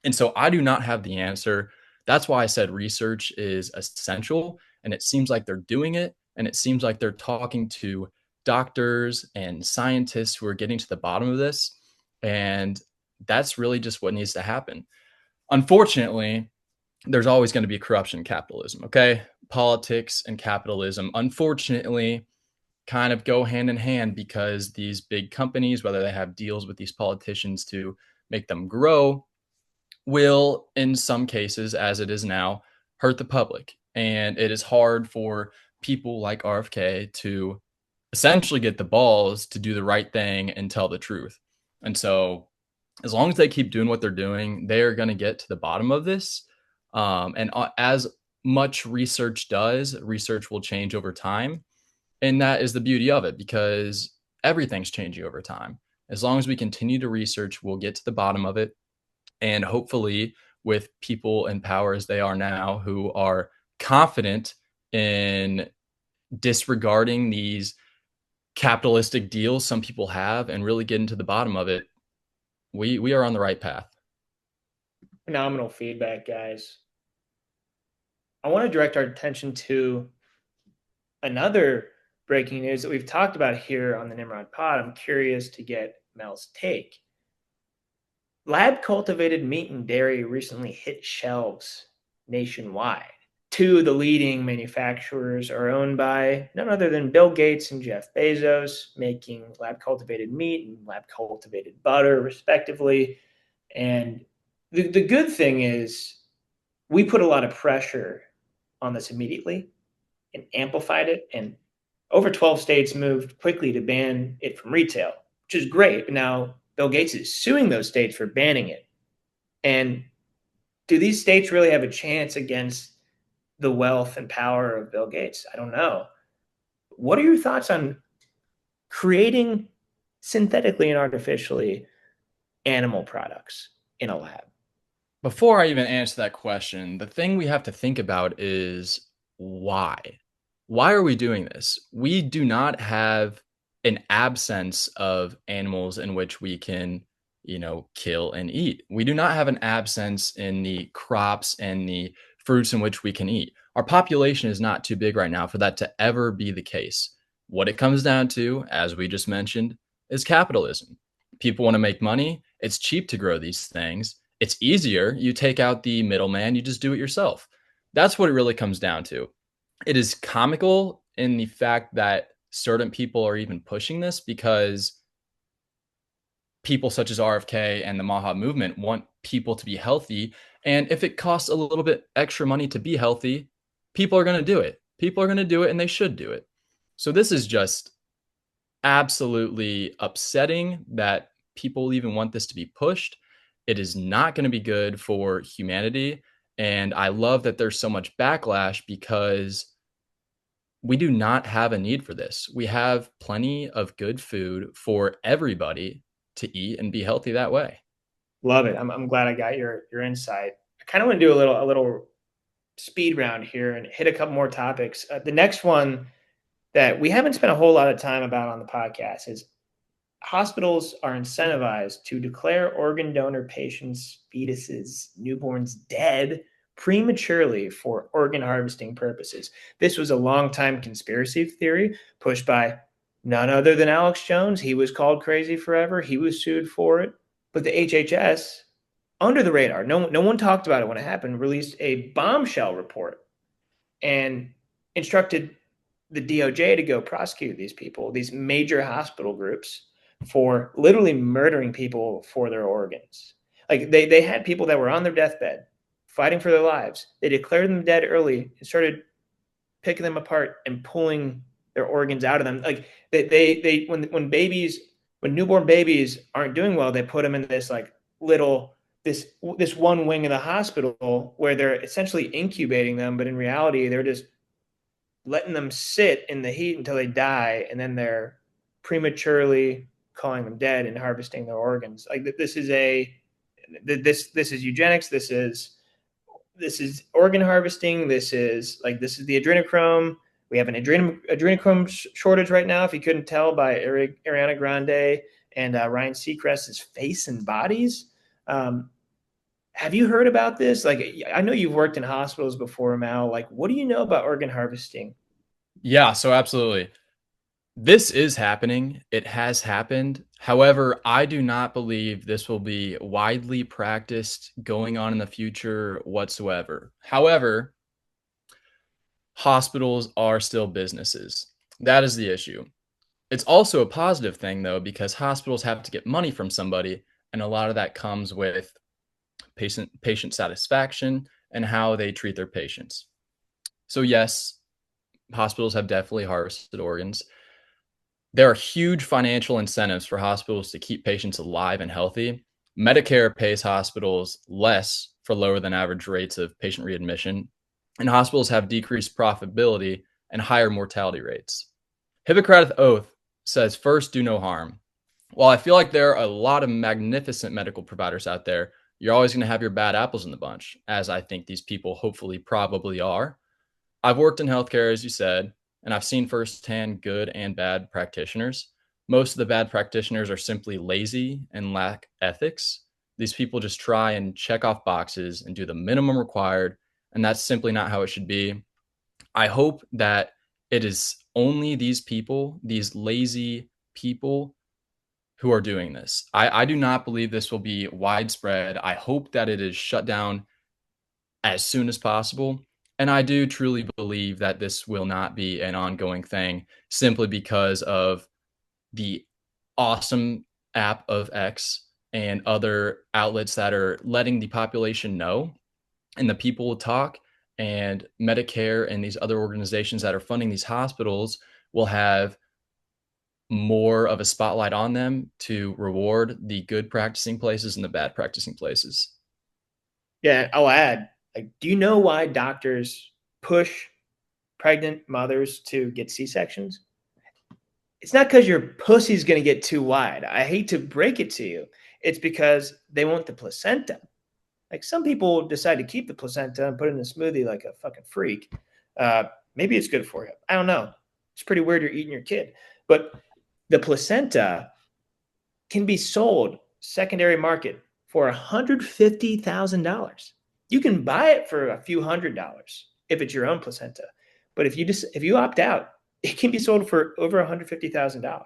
And so I do not have the answer. That's why I said research is essential. And it seems like they're doing it. And it seems like they're talking to doctors and scientists who are getting to the bottom of this. And that's really just what needs to happen. Unfortunately, there's always going to be corruption in capitalism. Okay. Politics and capitalism, unfortunately, kind of go hand in hand because these big companies, whether they have deals with these politicians to make them grow, will, in some cases, as it is now, hurt the public. And it is hard for people like RFK to essentially get the balls to do the right thing and tell the truth. And so, as long as they keep doing what they're doing, they are going to get to the bottom of this. As much research does, research will change over time. And that is the beauty of it because everything's changing over time. As long as we continue to research, we'll get to the bottom of it. And hopefully, with people in power as they are now, who are confident in disregarding these capitalistic deals some people have and really getting to the bottom of it, we are on the right path. Phenomenal feedback, guys. I want to direct our attention to another breaking news that we've talked about here on the Nimrod Pod. I'm curious to get Mel's take. Lab cultivated meat and dairy recently hit shelves nationwide. Two of the leading manufacturers are owned by none other than Bill Gates and Jeff Bezos, making lab cultivated meat and lab cultivated butter, respectively. And the good thing is, we put a lot of pressure on this immediately and amplified it. And over 12 states moved quickly to ban it from retail, which is great. But now Bill Gates is suing those states for banning it. And do these states really have a chance against the wealth and power of Bill Gates? I don't know. What are your thoughts on creating synthetically and artificially animal products in a lab? Before I even answer that question, the thing we have to think about is why? Why are we doing this? We do not have an absence of animals in which we can, kill and eat. We do not have an absence in the crops and the fruits in which we can eat. Our population is not too big right now for that to ever be the case. What it comes down to, as we just mentioned, is capitalism. People want to make money. It's cheap to grow these things. It's easier. You take out the middleman, you just do it yourself. That's what it really comes down to. It is comical in the fact that certain people are even pushing this because people such as RFK and the MAHA movement want people to be healthy. And if it costs a little bit extra money to be healthy, people are going to do it. People are going to do it and they should do it. So this is just absolutely upsetting that people even want this to be pushed. It is not going to be good for humanity. And I love that there's so much backlash because we do not have a need for this. We have plenty of good food for everybody to eat and be healthy that way. Love it. I'm glad I got your insight. I kind of want to do a little speed round here and hit a couple more topics. The next one that we haven't spent a whole lot of time about on the podcast is hospitals are incentivized to declare organ donor patients' fetuses, newborns dead prematurely for organ harvesting purposes. This was a long-time conspiracy theory pushed by none other than Alex Jones. He was called crazy forever. He was sued for it. But the HHS, under the radar, no one talked about it when it happened, released a bombshell report and instructed the DOJ to go prosecute these people, these major hospital groups, for literally murdering people for their organs. Like they had people that were on their deathbed fighting for their lives. They declared them dead early and started picking them apart and pulling their organs out of them. Like they when newborn babies aren't doing well, they put them in this like little this one wing of the hospital where they're essentially incubating them, but in reality, they're just letting them sit in the heat until they die, and then they're prematurely calling them dead and harvesting their organs. Like this is this is eugenics. This is organ harvesting. This is the adrenochrome. We have an adrenochrome shortage right now. If you couldn't tell by Ariana Grande and Ryan Seacrest's Face and Bodies. Have you heard about this? Like, I know you've worked in hospitals before, Mal. Like, what do you know about organ harvesting? Yeah, so absolutely. This is happening. It has happened. However, I do not believe this will be widely practiced going on in the future whatsoever. However, hospitals are still businesses. That is the issue. It's also a positive thing, though, because hospitals have to get money from somebody, and a lot of that comes with patient satisfaction and how they treat their patients. So yes, hospitals have definitely harvested organs. There are huge financial incentives for hospitals to keep patients alive and healthy. Medicare pays hospitals less for lower than average rates of patient readmission, and hospitals have decreased profitability and higher mortality rates. Hippocratic Oath says, first, do no harm. While I feel like there are a lot of magnificent medical providers out there, you're always going to have your bad apples in the bunch, as I think these people hopefully probably are. I've worked in healthcare, as you said, and I've seen firsthand good and bad practitioners. Most of the bad practitioners are simply lazy and lack ethics. These people just try and check off boxes and do the minimum required, and that's simply not how it should be. I hope that it is only these people, these lazy people, who are doing this. I do not believe this will be widespread. I hope that it is shut down as soon as possible. And I do truly believe that this will not be an ongoing thing simply because of the awesome app of X and other outlets that are letting the population know, and the people will talk, and Medicare and these other organizations that are funding these hospitals will have more of a spotlight on them to reward the good practicing places and the bad practicing places. Yeah, I'll add. Like, do you know why doctors push pregnant mothers to get C-sections? It's not because your pussy's going to get too wide. I hate to break it to you. It's because they want the placenta. Like, some people decide to keep the placenta and put it in a smoothie like a fucking freak. Maybe it's good for you. I don't know. It's pretty weird you're eating your kid. But the placenta can be sold secondary market for $150,000. You can buy it for a few $100s if it's your own placenta. But if you opt out, it can be sold for over $150,000.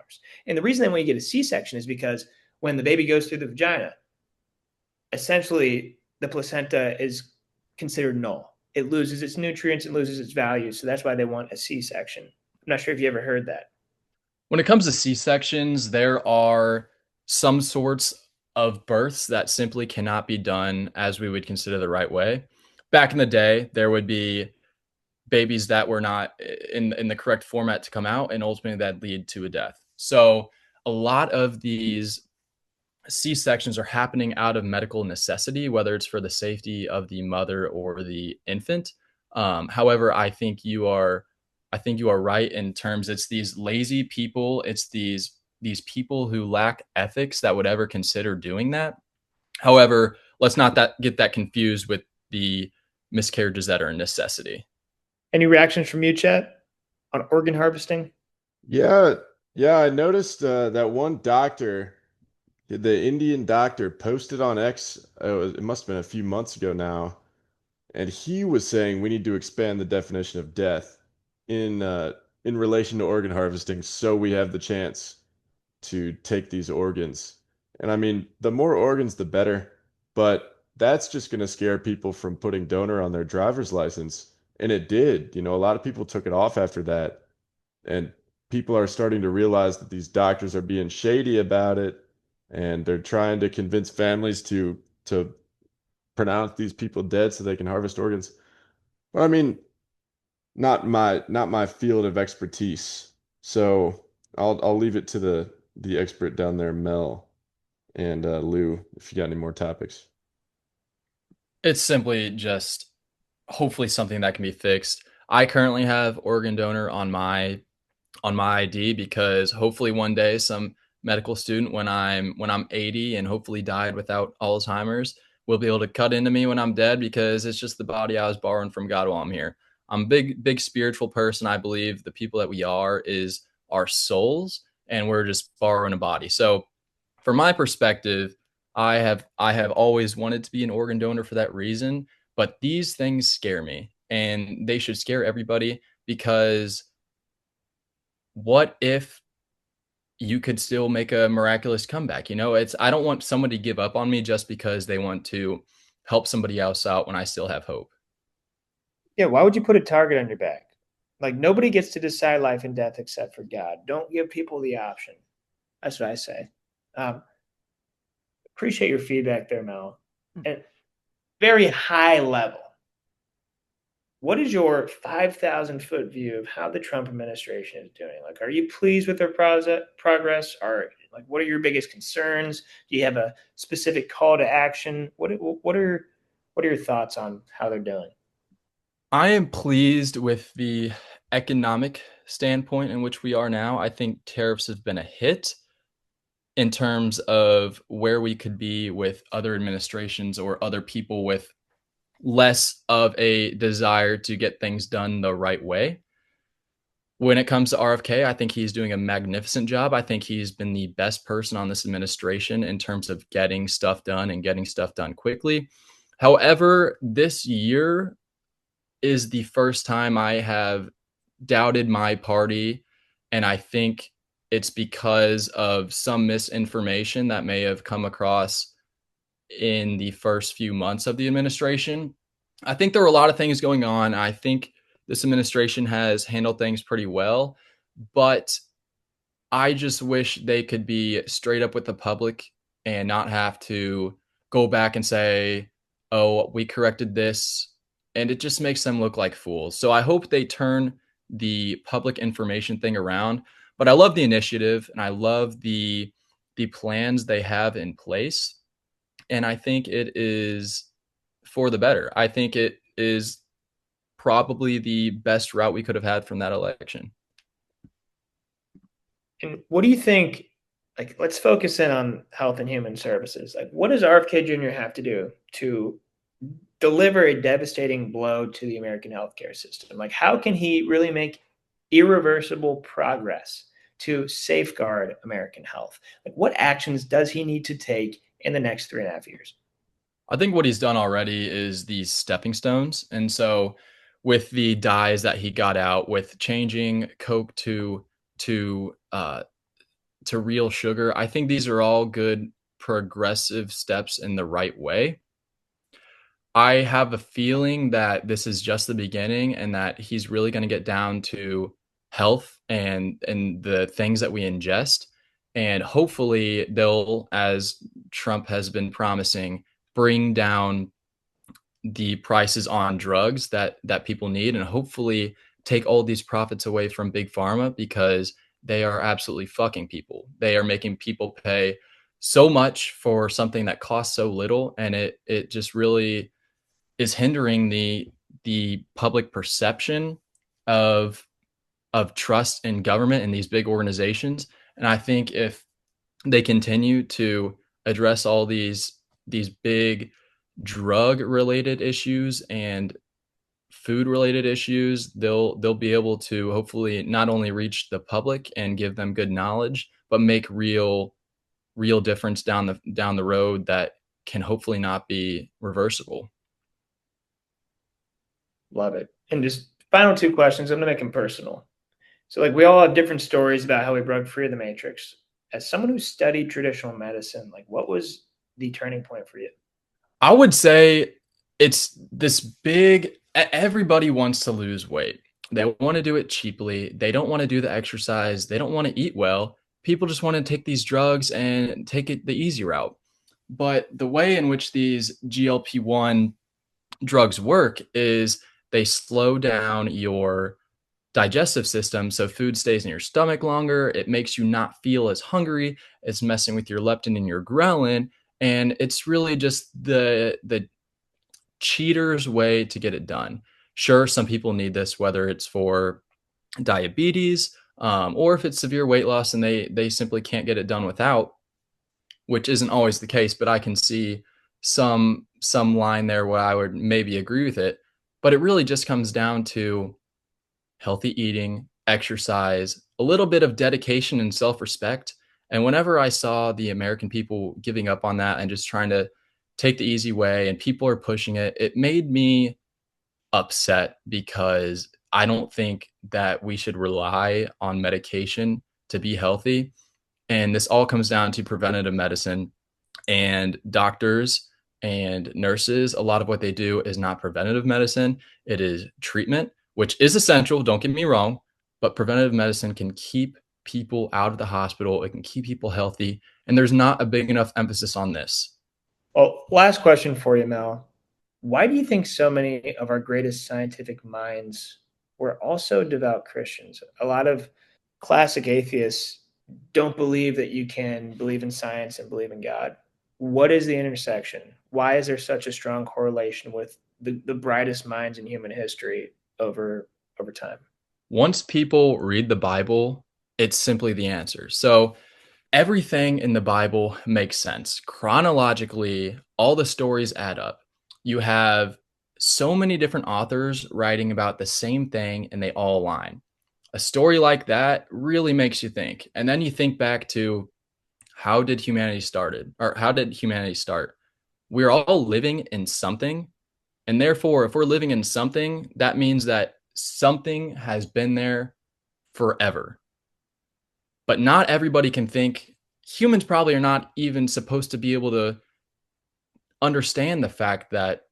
And the reason they want you to get a C-section is because when the baby goes through the vagina, essentially the placenta is considered null. It loses its nutrients, it loses its value. So that's why they want a C-section. I'm not sure if you ever heard that. When it comes to C-sections, there are some sorts of births that simply cannot be done as we would consider the right way. Back in the day, there would be babies that were not in the correct format to come out, and ultimately that lead to a death. So a lot of these C-sections are happening out of medical necessity, whether it's for the safety of the mother or the infant. However, I think you are right in terms it's these lazy people, it's these people who lack ethics that would ever consider doing that. However, let's not get that confused with the miscarriages that are a necessity. Any reactions from you, Chet, on organ harvesting? Yeah, yeah, I noticed that one doctor, the Indian doctor, posted on X. It must have been a few months ago now, and he was saying we need to expand the definition of death in relation to organ harvesting, so we have the chance to take these organs. And I mean, the more organs, the better. But that's just going to scare people from putting donor on their driver's license. And it did. A lot of people took it off after that. And people are starting to realize that these doctors are being shady about it. And they're trying to convince families to pronounce these people dead so they can harvest organs. But I mean, not my field of expertise. So I'll leave it to the expert down there, Mel and Lou, if you got any more topics. It's simply just hopefully something that can be fixed. I currently have organ donor on my ID because hopefully one day some medical student when I'm 80 and hopefully died without Alzheimer's will be able to cut into me when I'm dead because it's just the body I was borrowing from God while I'm here. I'm a big spiritual person. I believe the people that we are is our souls and we're just borrowing a body. So from my perspective, I have always wanted to be an organ donor for that reason, but these things scare me and they should scare everybody because what if you could still make a miraculous comeback? You know, it's I don't want someone to give up on me just because they want to help somebody else out when I still have hope. Yeah, why would you put a target on your back? Like nobody gets to decide life and death except for God. Don't give people the option. That's what I say. Um, appreciate your feedback there, Mel. And very high level, what is your 5,000-foot view of how the Trump administration is doing? Like, are you pleased with their progress? Or like, what are your biggest concerns? Do you have a specific call to action? What are your thoughts on how they're doing? I am pleased with the economic standpoint in which we are now. I think tariffs have been a hit in terms of where we could be with other administrations or other people with less of a desire to get things done the right way. When it comes to RFK, I think he's doing a magnificent job. I think he's been the best person on this administration in terms of getting stuff done and getting stuff done quickly. However, this year is the first time I have doubted my party. And I think it's because of some misinformation that may have come across in the first few months of the administration. I think there were a lot of things going on. I think this administration has handled things pretty well, but I just wish they could be straight up with the public and not have to go back and say, oh, we corrected this. And it just makes them look like fools. So I hope they turn the public information thing around. But I love the initiative and I love the plans they have in place. And I think it is for the better. I think it is probably the best route we could have had from that election. And what do you think? Like, let's focus in on health and human services. Like, what does RFK Jr. have to do to deliver a devastating blow to the American healthcare system? Like, how can he really make irreversible progress to safeguard American health? Like, what actions does he need to take in the next 3.5 years? I think what he's done already is these stepping stones. And so with the dyes that he got out, with changing Coke to to real sugar, I think these are all good progressive steps in the right way. I have a feeling that this is just the beginning and that he's really going to get down to health and the things that we ingest. And hopefully they'll, as Trump has been promising, bring down the prices on drugs that people need and hopefully take all these profits away from big pharma because they are absolutely fucking people. They are making people pay so much for something that costs so little and it just really is hindering the public perception of of trust in government and these big organizations. And I think if they continue to address all these big drug related issues and food related issues, they'll be able to hopefully not only reach the public and give them good knowledge, but make real difference down the road that can hopefully not be reversible. Love it. And just final two questions. I'm going to make them personal. So, like, we all have different stories about how we broke free of the matrix. As someone who studied traditional medicine, like, what was the turning point for you? I would say it's this everybody wants to lose weight. They want to do it cheaply. They don't want to do the exercise. They don't want to eat well. People just want to take these drugs and take it the easy route. But the way in which these GLP-1 drugs work is they slow down digestive system. So food stays in your stomach longer. It makes you not feel as hungry. It's messing with your leptin and your ghrelin. And it's really just the cheater's way to get it done. Sure, some people need this, whether it's for diabetes, or if it's severe weight loss and they simply can't get it done without, which isn't always the case. But I can see some line there where I would maybe agree with it. But it really just comes down to healthy eating, exercise, a little bit of dedication and self respect. And whenever I saw the American people giving up on that and just trying to take the easy way and people are pushing it, it made me upset because I don't think that we should rely on medication to be healthy. And this all comes down to preventative medicine and doctors and nurses. A lot of what they do is not preventative medicine, it is treatment, which is essential. Don't get me wrong, but preventative medicine can keep people out of the hospital, it can keep people healthy. And there's not a big enough emphasis on this. Well, last question for you, Mel. Why do you think so many of our greatest scientific minds were also devout Christians? A lot of classic atheists don't believe that you can believe in science and believe in God. What is the intersection? Why is there such a strong correlation with the brightest minds in human history over time? Once people read the Bible, it's simply the answer. So everything in the Bible makes sense. Chronologically, all the stories add up. You have so many different authors writing about the same thing and they all align. A story like that really makes you think. And then you think back to how did humanity started or how did humanity start? We're all living in something. And therefore, if we're living in something, that means that something has been there forever. But not everybody can think. Humans probably are not even supposed to be able to understand the fact that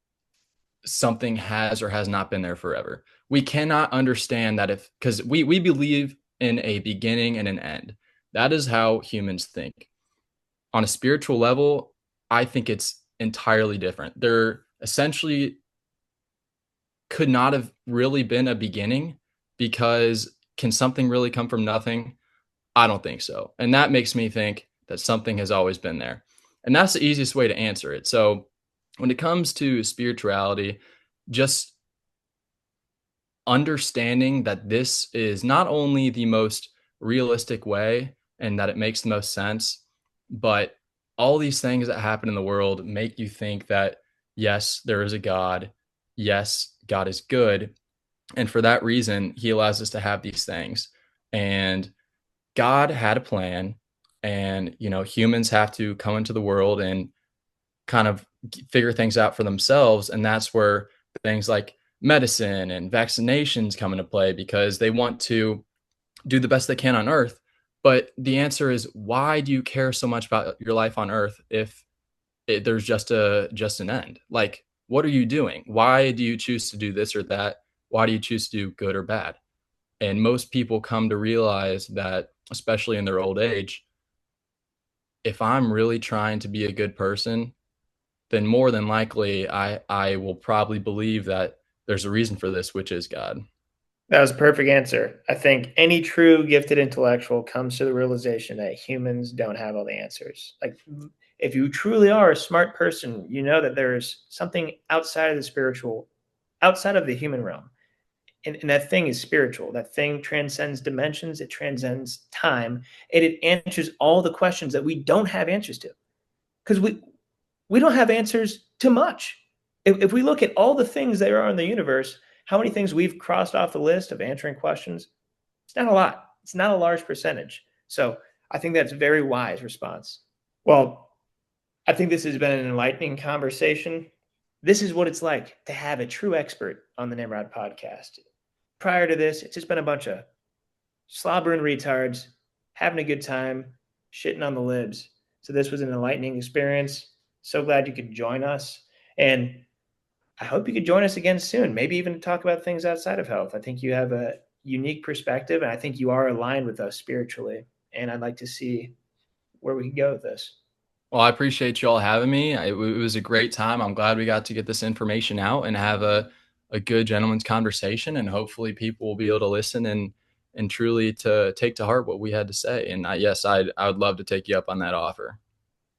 something has or has not been there forever. We cannot understand that if because we believe in a beginning and an end. That is how humans think. On a spiritual level, I think it's entirely different. There essentially could not have really been a beginning because can something really come from nothing? I don't think so. And that makes me think that something has always been there. And that's the easiest way to answer it. So when it comes to spirituality, just understanding that this is not only the most realistic way and that it makes the most sense, but all these things that happen in the world make you think that, yes, there is a God. Yes, God is good. And for that reason, he allows us to have these things. And God had a plan, and humans have to come into the world and kind of figure things out for themselves, and that's where things like medicine and vaccinations come into play because they want to do the best they can on Earth. But the answer is, why do you care so much about your life on Earth if there's just an end? Like, what are you doing? Why do you choose to do this or that? Why do you choose to do good or bad? And most people come to realize that, especially in their old age, if I'm really trying to be a good person, then more than likely I will probably believe that there's a reason for this, which is God. That was a perfect answer. I think any true gifted intellectual comes to the realization that humans don't have all the answers. Like, if you truly are a smart person, you know that there's something outside of the spiritual, outside of the human realm. And that thing is spiritual. That thing transcends dimensions, it transcends time, and it answers all the questions that we don't have answers to. Because we don't have answers to much. If we look at all the things there are in the universe, how many things we've crossed off the list of answering questions? It's not a lot. It's not a large percentage. So I think that's a very wise response. Well, I think this has been an enlightening conversation. This is what it's like to have a true expert on the Nimrod podcast. Prior to this, it's just been a bunch of slobbering retards, having a good time, shitting on the libs. So this was an enlightening experience. So glad you could join us. And I hope you could join us again soon, maybe even to talk about things outside of health. I think you have a unique perspective, and I think you are aligned with us spiritually. And I'd like to see where we can go with this. Well, I appreciate you all having me. It was a great time. I'm glad we got to get this information out and have a good gentleman's conversation, and hopefully people will be able to listen and truly to take to heart what we had to say. And I would love to take you up on that offer.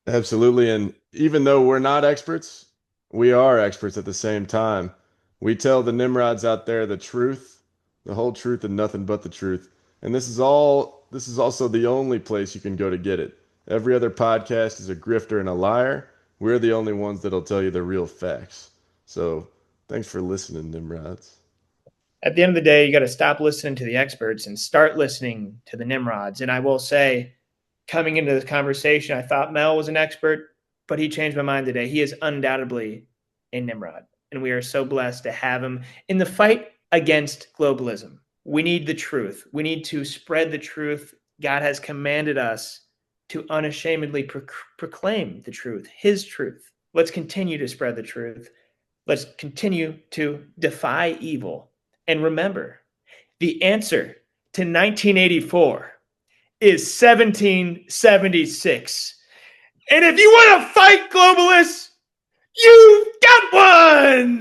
Absolutely. And even though we're not experts, we are experts at the same time. We tell the Nimrods out there the truth, the whole truth, and nothing but the truth. And this is also the only place you can go to get it. Every other podcast is a grifter and a liar. We're the only ones that'll tell you the real facts. So thanks for listening, Nimrods. At the end of the day, you got to stop listening to the experts and start listening to the Nimrods. And I will say, coming into this conversation, I thought Mel was an expert, but he changed my mind today. He is undoubtedly a Nimrod, and we are so blessed to have him in the fight against globalism. We need the truth. We need to spread the truth. God has commanded us to unashamedly proclaim the truth, his truth. Let's continue to spread the truth. Let's continue to defy evil. And remember, the answer to 1984 is 1776. And if you want to fight globalists, you've got one!